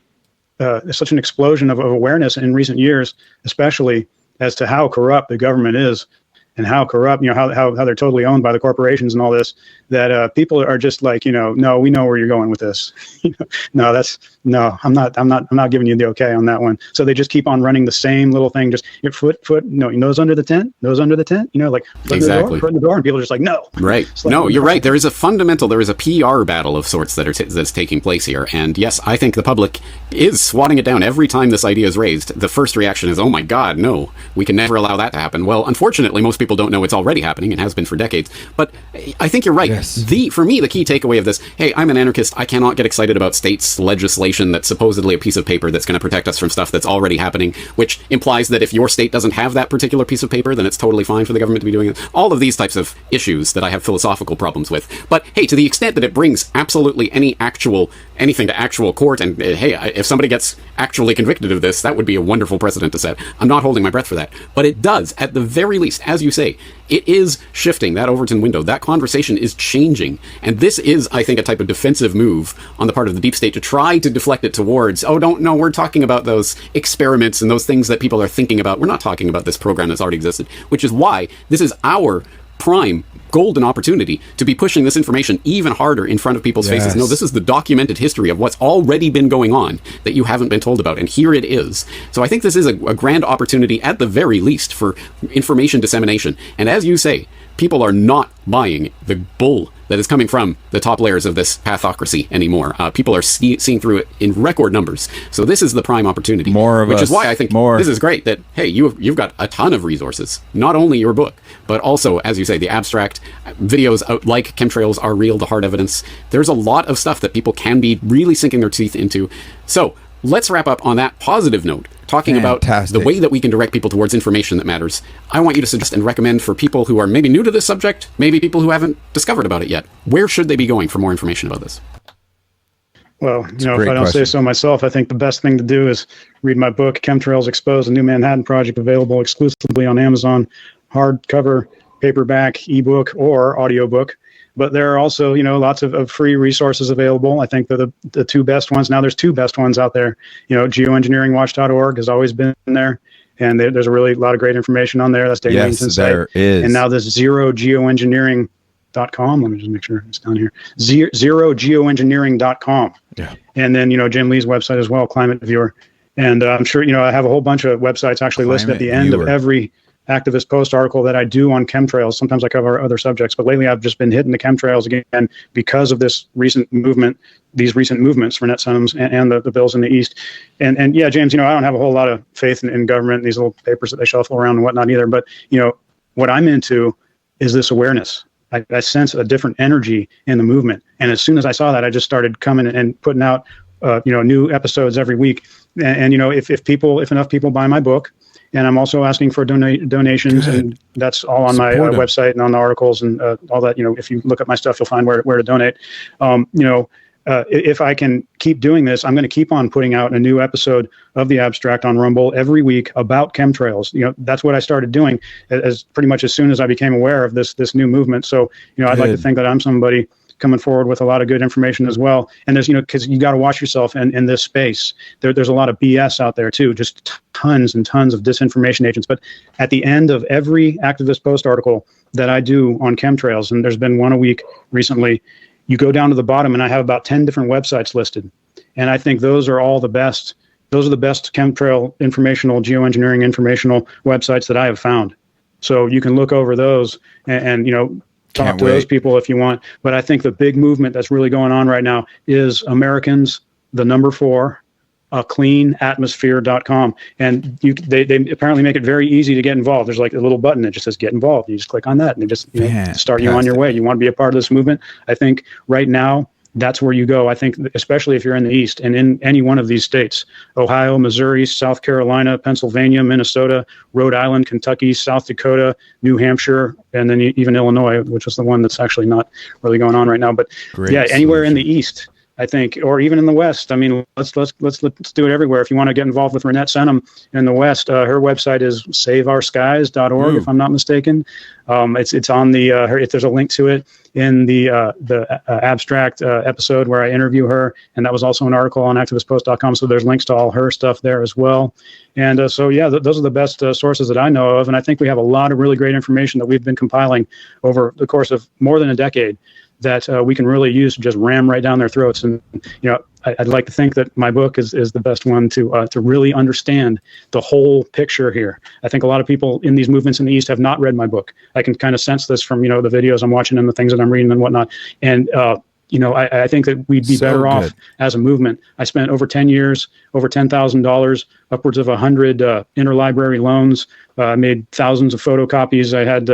an explosion of awareness in recent years, especially as to how corrupt the government is and how corrupt, how they're totally owned by the corporations and all this, that people are just like, no, we know where you're going with this. I'm not giving you the okay on that one. So they just keep on running the same little thing, just your foot, nose under the tent, like exactly. Foot in the door, and people are just like, no. Right. Like, no, you're right. There is a PR battle of sorts that's taking place here. And yes, I think the public is swatting it down every time this idea is raised. The first reaction is, oh my God, no, we can never allow that to happen. Well, unfortunately, most people don't know it's already happening and has been for decades. But I think you're right. Yes. For me, the key takeaway of this, hey, I'm an anarchist. I cannot get excited about states' legislation that's supposedly a piece of paper that's going to protect us from stuff that's already happening, which implies that if your state doesn't have that particular piece of paper, then it's totally fine for the government to be doing it. All of these types of issues that I have philosophical problems with. But hey, to the extent that it brings absolutely anything to actual court, and hey, if somebody gets actually convicted of this, that would be a wonderful precedent to set. I'm not holding my breath for that. But it does, at the very least, as you say, it is shifting that Overton window. That conversation is changing. And this is, I think, a type of defensive move on the part of the deep state to try to deflect it towards, we're talking about those experiments and those things that people are thinking about. We're not talking about this program that's already existed, which is why this is our prime golden opportunity to be pushing this information even harder in front of people's faces. No, this is the documented history of what's already been going on that you haven't been told about, and here it is. So I think this is a grand opportunity at the very least for information dissemination. And as you say, people are not buying the bull that is coming from the top layers of this pathocracy anymore. People are seeing through it in record numbers. So this is the prime opportunity. Which is why I think this is great that, hey, you've got a ton of resources, not only your book, but also, as you say, the abstract videos like Chemtrails Are Real, the hard evidence. There's a lot of stuff that people can be really sinking their teeth into. So let's wrap up on that positive note, talking about the way that we can direct people towards information that matters. I want you to suggest and recommend for people who are maybe new to this subject, maybe people who haven't discovered about it yet. Where should they be going for more information about this? Well, if I don't say so myself, I think the best thing to do is read my book, Chemtrails Exposed, the New Manhattan Project, available exclusively on Amazon, hardcover, paperback, ebook, or audiobook. But there are also, lots of free resources available. I think that the two best ones, now there's two best ones out there. Geoengineeringwatch.org has always been there. And there's a lot of great information on there. That's Dave Wellington's site. There is. And now this zerogeoengineering.com. Let me just make sure it's down here. Zerogeoengineering.com. Yeah. And then, Jim Lee's website as well, Climate Viewer. And I'm sure, I have a whole bunch of websites actually listed at the end of every activist post article that I do on chemtrails. Sometimes I cover other subjects, but lately I've just been hitting the chemtrails again because of this recent movement, these recent movements for net suns and the bills in the East. And yeah, James, I don't have a whole lot of faith in government, these little papers that they shuffle around and whatnot either. But, what I'm into is this awareness. I sense a different energy in the movement. And as soon as I saw that, I just started coming and putting out, new episodes every week. And if enough people buy my book, and I'm also asking for donations, and that's all on my website and on the articles and all that. If you look at my stuff, you'll find where to donate. If I can keep doing this, I'm going to keep on putting out a new episode of The Abstract on Rumble every week about chemtrails. That's what I started doing as pretty much as soon as I became aware of this new movement. So, I'd like to think that I'm somebody coming forward with a lot of good information as well. And there's, because you got to watch yourself in this space. There's a lot of BS out there too, just tons and tons of disinformation agents. But at the end of every activist post article that I do on chemtrails, and there's been one a week recently, you go down to the bottom and I have about 10 different websites listed. And I think those are all the best. Those are the best chemtrail informational, geoengineering informational websites that I have found. So you can look over those and talk to those people if you want. But I think the big movement that's really going on right now is Americans, the number 4, cleanatmosphere.com. And they apparently make it very easy to get involved. There's like a little button that just says get involved. You just click on that and they just start you on your way. You want to be a part of this movement? I think right now, that's where you go. I think, especially if you're in the East and in any one of these states, Ohio, Missouri, South Carolina, Pennsylvania, Minnesota, Rhode Island, Kentucky, South Dakota, New Hampshire, and then even Illinois, which is the one that's actually not really going on right now. But anywhere in the East, I think, or even in the West. I mean, let's do it everywhere. If you want to get involved with Renette Senum in the West, her website is saveourskies.org, if I'm not mistaken. It's on the if there's a link to it in the abstract episode where I interview her, and that was also an article on activistpost.com. So there's links to all her stuff there as well. And those are the best sources that I know of, and I think we have a lot of really great information that we've been compiling over the course of more than a decade that we can really use to just ram right down their throats. And I'd like to think that my book is the best one to really understand the whole picture here. I think a lot of people in these movements in the East have not read my book. I can kind of sense this from the videos I'm watching and the things that I'm reading and whatnot. And I think that we'd be better off as a movement. I spent over 10 years, over $10,000, upwards of 100 interlibrary loans. I made thousands of photocopies. I had,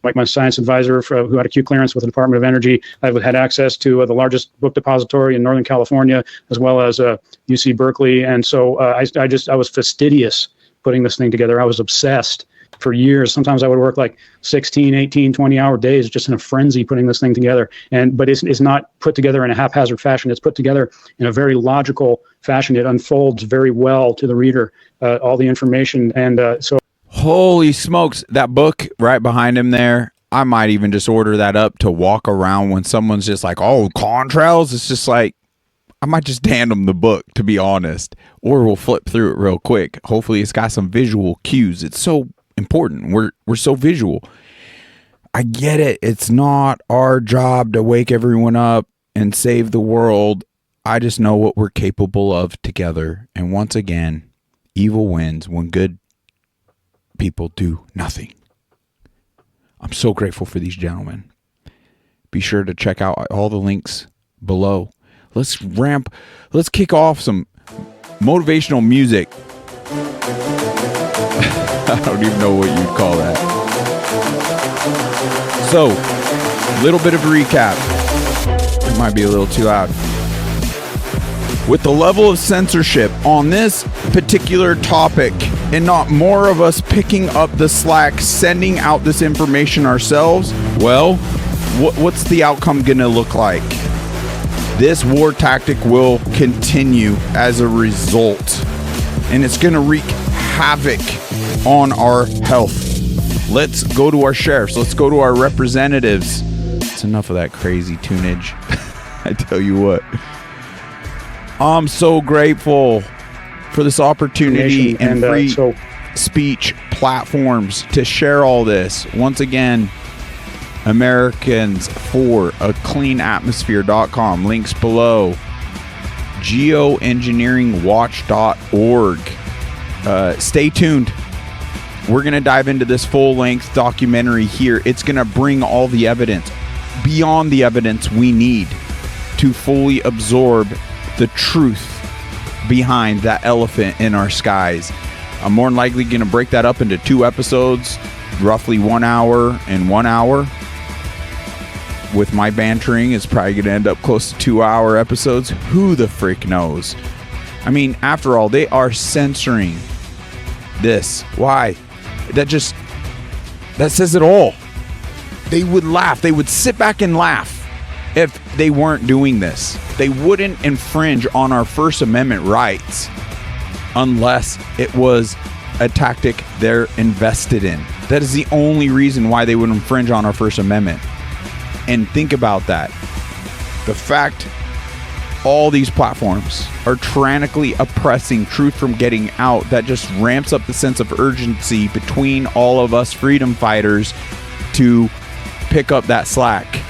like my science advisor who had a Q clearance with the Department of Energy. I had access to the largest book depository in Northern California, as well as UC Berkeley. And so I was fastidious putting this thing together. I was obsessed for years. Sometimes I would work like 16, 18, 20-hour days just in a frenzy putting this thing together. But it's not put together in a haphazard fashion. It's put together in a very logical fashion. It unfolds very well to the reader, all the information. And so. Holy smokes, that book right behind him there, I might even just order that up to walk around when someone's just like, oh, contrails. It's just like, I might just hand them the book, to be honest, or we'll flip through it real quick. Hopefully it's got some visual cues. It's so important. We're so visual. I get it. It's not our job to wake everyone up and save the world. I just know what we're capable of together. And once again, evil wins when good people do nothing. I'm so grateful for these gentlemen. Be sure to check out all the links below. Let's kick off some motivational music. I don't even know what you'd call that. So, little bit of a recap. It might be a little too loud. With the level of censorship on this particular topic, and not more of us picking up the slack, sending out this information ourselves, well, what's the outcome gonna look like? This war tactic will continue as a result, and it's gonna wreak havoc on our health. Let's go to our sheriffs. Let's go to our representatives. It's enough of that crazy tunage. I tell you what. I'm so grateful for this opportunity and free speech platforms to share all this. Once again, Americans for a Clean Atmosphere.com. Links below. Geoengineeringwatch.org. Stay tuned. We're going to dive into this full-length documentary here. It's going to bring all the evidence, beyond the evidence we need to fully absorb the truth behind that elephant in our skies. I'm more than likely going to break that up into 2 episodes, roughly 1 hour and 1 hour. With my bantering, it's probably going to end up close to 2-hour episodes. Who the frick knows? I mean, after all, they are censoring this. Why? That says it all. They would laugh. They would sit back and laugh if they weren't doing this. They wouldn't infringe on our First Amendment rights unless it was a tactic they're invested in. That is the only reason why they would infringe on our First Amendment. And think about that. The fact all these platforms are tyrannically oppressing truth from getting out, that just ramps up the sense of urgency between all of us freedom fighters to pick up that slack.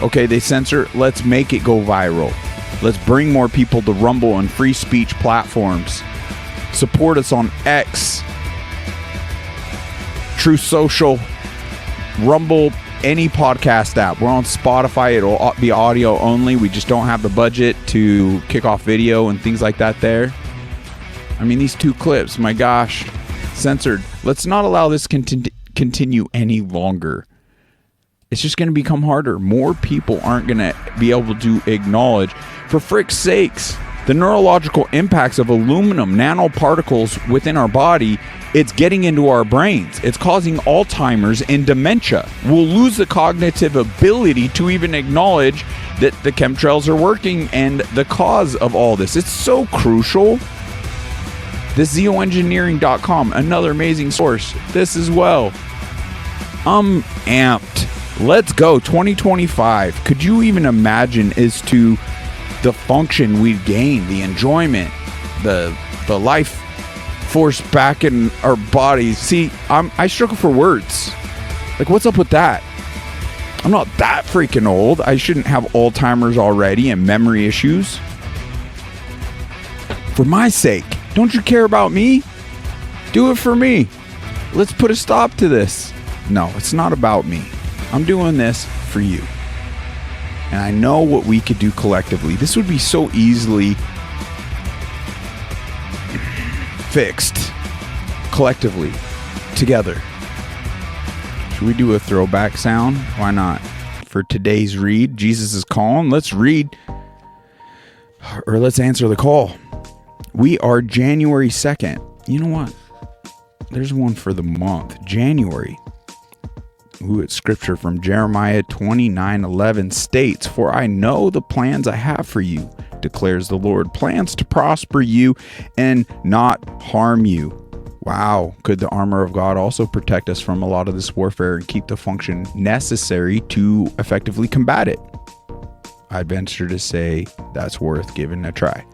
Okay, they censor, let's make it go viral. Let's bring more people to Rumble and free speech platforms. Support us on X, True Social, Rumble, any podcast app. We're on Spotify. It'll be audio only. We just don't have the budget to kick off video and things like that there. I mean, these 2 clips, my gosh, censored. Let's not allow this continue any longer. It's just going to become harder. More people aren't going to be able to acknowledge, for frick's sakes, the neurological impacts of aluminum nanoparticles within our body. It's getting into our brains. It's causing Alzheimer's and dementia. We'll lose the cognitive ability to even acknowledge that the chemtrails are working and the cause of all this. It's so crucial. This geoengineering.com, another amazing source. This as well. I'm amped. Let's go. 2025. Could you even imagine as to the function we'd gain, the enjoyment, the life force back in our bodies? See, I struggle for words. Like, what's up with that? I'm not that freaking old. I shouldn't have Alzheimer's already and memory issues. For my sake, don't you care about me? Do it for me. Let's put a stop to this. No, it's not about me. I'm doing this for you. And I know what we could do collectively. This would be so easily fixed collectively together. Should we do a throwback sound? Why not? For today's read, Jesus is calling. Let's read, or let's answer the call. We are January 2nd. You know what? There's one for the month. January. Ooh, it's scripture from Jeremiah 29:11 states, "For I know the plans I have for you, declares the Lord, plans to prosper you and not harm you." Wow. Could the armor of God also protect us from a lot of this warfare and keep the function necessary to effectively combat it? I'd venture to say that's worth giving a try.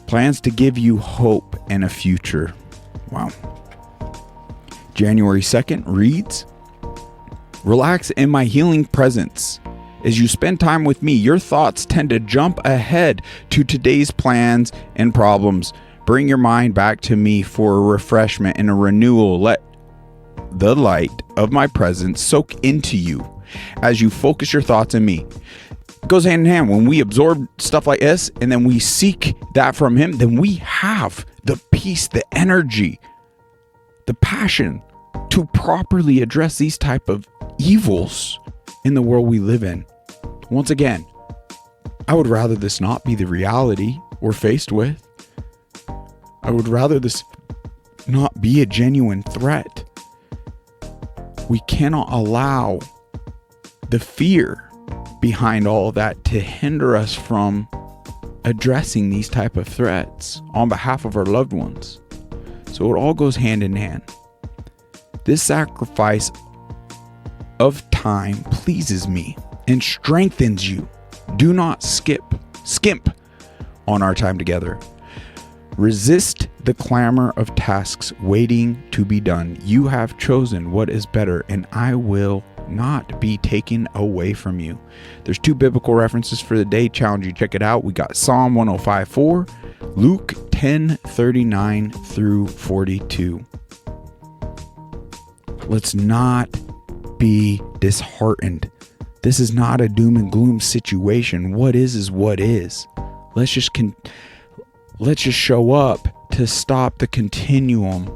Plans to give you hope and a future. Wow. January 2nd reads, "Relax in my healing presence. As you spend time with me, your thoughts tend to jump ahead to today's plans and problems. Bring your mind back to me for a refreshment and a renewal. Let the light of my presence soak into you as you focus your thoughts on me. It goes hand in hand. When we absorb stuff like this and then we seek that from him, then we have the peace, the energy, the passion to properly address these type of evils in the world we live in. Once again, I would rather this not be the reality we're faced with. I would rather this not be a genuine threat. We cannot allow the fear behind all of that to hinder us from addressing these type of threats on behalf of our loved ones. So it all goes hand in hand. This sacrifice of time pleases me and strengthens you. Do not skimp on our time together. Resist the clamor of tasks waiting to be done. You have chosen what is better, and I will not be taken away from you. There's 2 biblical references for the day. Challenge you, check it out. We got Psalm 105:4, Luke 10:39 through 42. Let's not be disheartened. This is not a doom and gloom situation. What is what is. Let's just show up to stop the continuum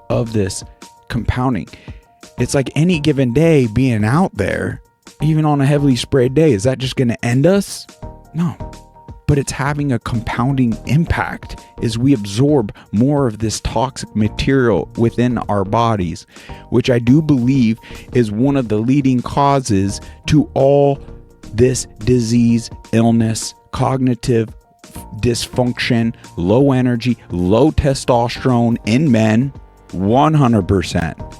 of this compounding. It's like any given day being out there, even on a heavily sprayed day. Is that just going to end us? No. But it's having a compounding impact as we absorb more of this toxic material within our bodies, which I do believe is one of the leading causes to all this disease, illness, cognitive dysfunction, low energy, low testosterone in men, 100%.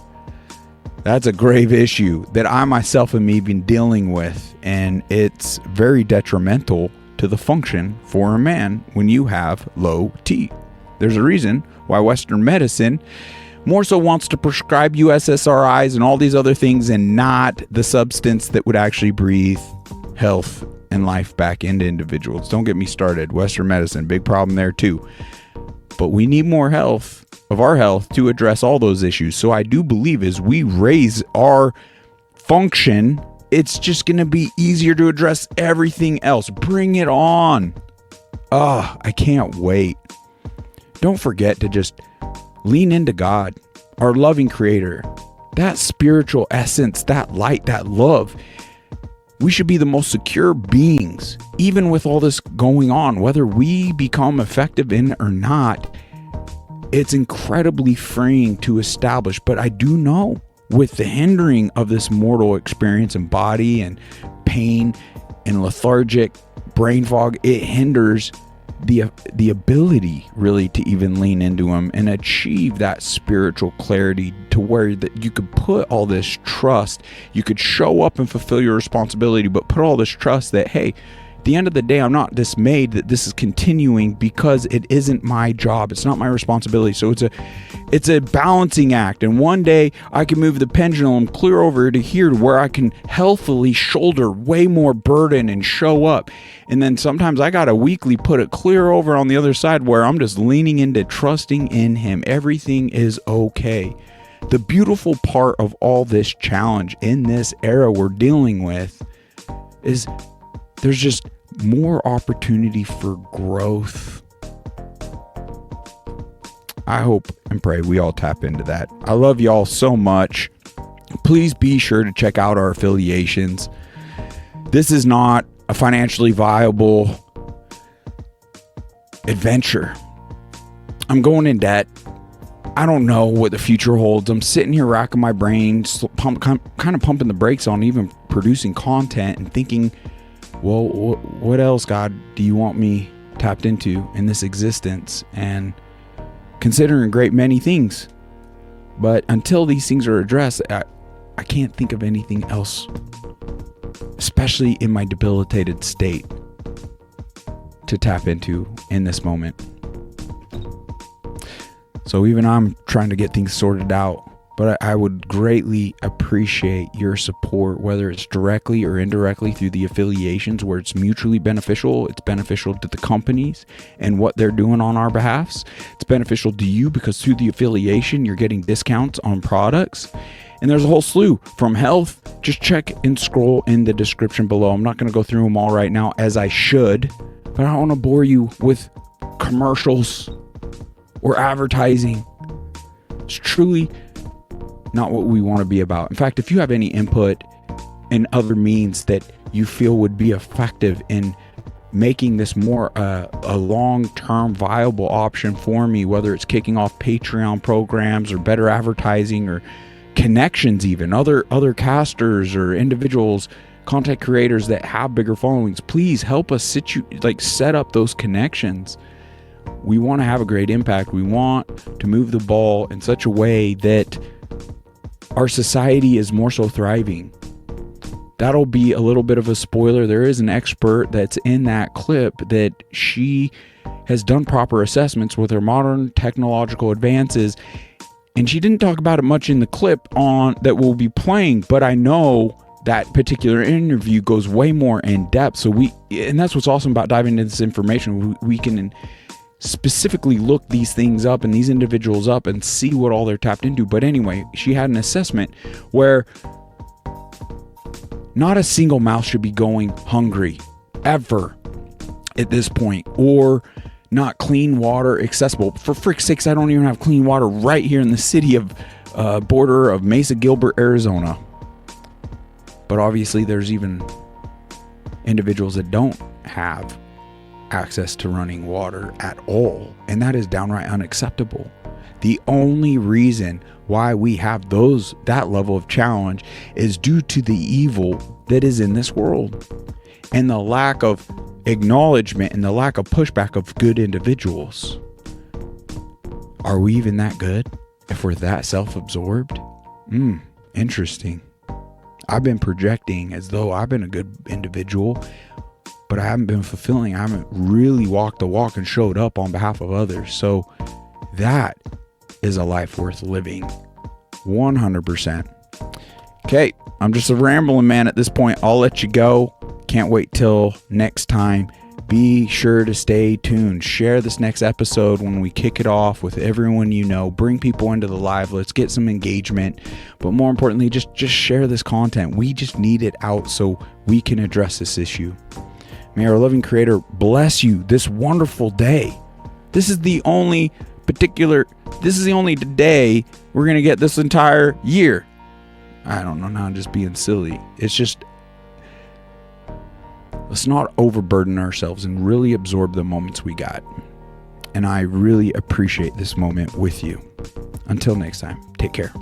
That's a grave issue that I myself am even dealing with, and it's very detrimental to the function for a man when you have low T. There's a reason why Western medicine more so wants to prescribe you SSRIs and all these other things and not the substance that would actually breathe health and life back into individuals. Don't get me started. Western medicine, big problem there too. But we need more health of our health to address all those issues. So I do believe as we raise our function, it's just going to be easier to address everything else. Bring it on. I can't wait. Don't forget to just lean into God, our loving creator, that spiritual essence, that light, that love. We should be the most secure beings, even with all this going on, whether we become effective in it or not. It's incredibly freeing to establish, but I do know with the hindering of this mortal experience and body and pain and lethargic brain fog, it hinders the ability really to even lean into them and achieve that spiritual clarity to where that you could put all this trust, you could show up and fulfill your responsibility, but put all this trust that, hey, at the end of the day, I'm not dismayed that this is continuing because it isn't my job. It's not my responsibility. So it's a balancing act. And one day I can move the pendulum clear over to here to where I can healthily shoulder way more burden and show up. And then sometimes I got to weekly put it clear over on the other side where I'm just leaning into trusting in him. Everything is okay. The beautiful part of all this challenge in this era we're dealing with is there's just more opportunity for growth. I hope and pray we all tap into that. I love y'all so much. Please be sure to check out our affiliations. This is not a financially viable adventure. I'm going in debt. I don't know what the future holds. I'm sitting here racking my brain, kind of pumping the brakes on even producing content and thinking, well, what else, God, do you want me tapped into in this existence? And considering a great many things. But until these things are addressed, I can't think of anything else, especially in my debilitated state, to tap into in this moment. So even I'm trying to get things sorted out But I would greatly appreciate your support, whether it's directly or indirectly through the affiliations where it's mutually beneficial. It's beneficial to the companies and what they're doing on our behalfs. It's beneficial to you because through the affiliation, you're getting discounts on products. And there's a whole slew from health. Just check and scroll in the description below. I'm not going to go through them all right now, as I should, but I don't want to bore you with commercials or advertising. It's truly not what we want to be about. In fact, if you have any input and other means that you feel would be effective in making this more a long-term viable option for me, whether it's kicking off Patreon programs or better advertising or connections, even other casters or individuals, content creators that have bigger followings, please help us set up those connections. We want to have a great impact. We want to move the ball in such a way that our society is more so thriving. That'll be a little bit of a spoiler. There is an expert that's in that clip that she has done proper assessments with her modern technological advances, and she didn't talk about it much in the clip on that we'll be playing, but I know that particular interview goes way more in depth. And that's what's awesome about diving into this information. We can specifically look these things up and these individuals up and see what all they're tapped into. But anyway, she had an assessment where not a single mouse should be going hungry ever at this point, or not clean water accessible. For frick's sakes, I don't even have clean water right here in the city of border of Mesa Gilbert, Arizona. But obviously there's even individuals that don't have access to running water at all, and that is downright unacceptable. The only reason why we have that level of challenge is due to the evil that is in this world and the lack of acknowledgement and the lack of pushback of good individuals. Are we even that good if we're that self-absorbed? Interesting. I've been projecting as though I've been a good individual, but I haven't been fulfilling. I haven't really walked the walk and showed up on behalf of others. So that is a life worth living. 100%. Okay, I'm just a rambling man at this point. I'll let you go. Can't wait till next time. Be sure to stay tuned. Share this next episode when we kick it off with everyone you know. Bring people into the live. Let's get some engagement. But more importantly, just share this content. We just need it out so we can address this issue. May our loving Creator bless you this wonderful day. This is the only day we're going to get this entire year. I don't know, now I'm just being silly. It's just, let's not overburden ourselves and really absorb the moments we got. And I really appreciate this moment with you. Until next time, take care.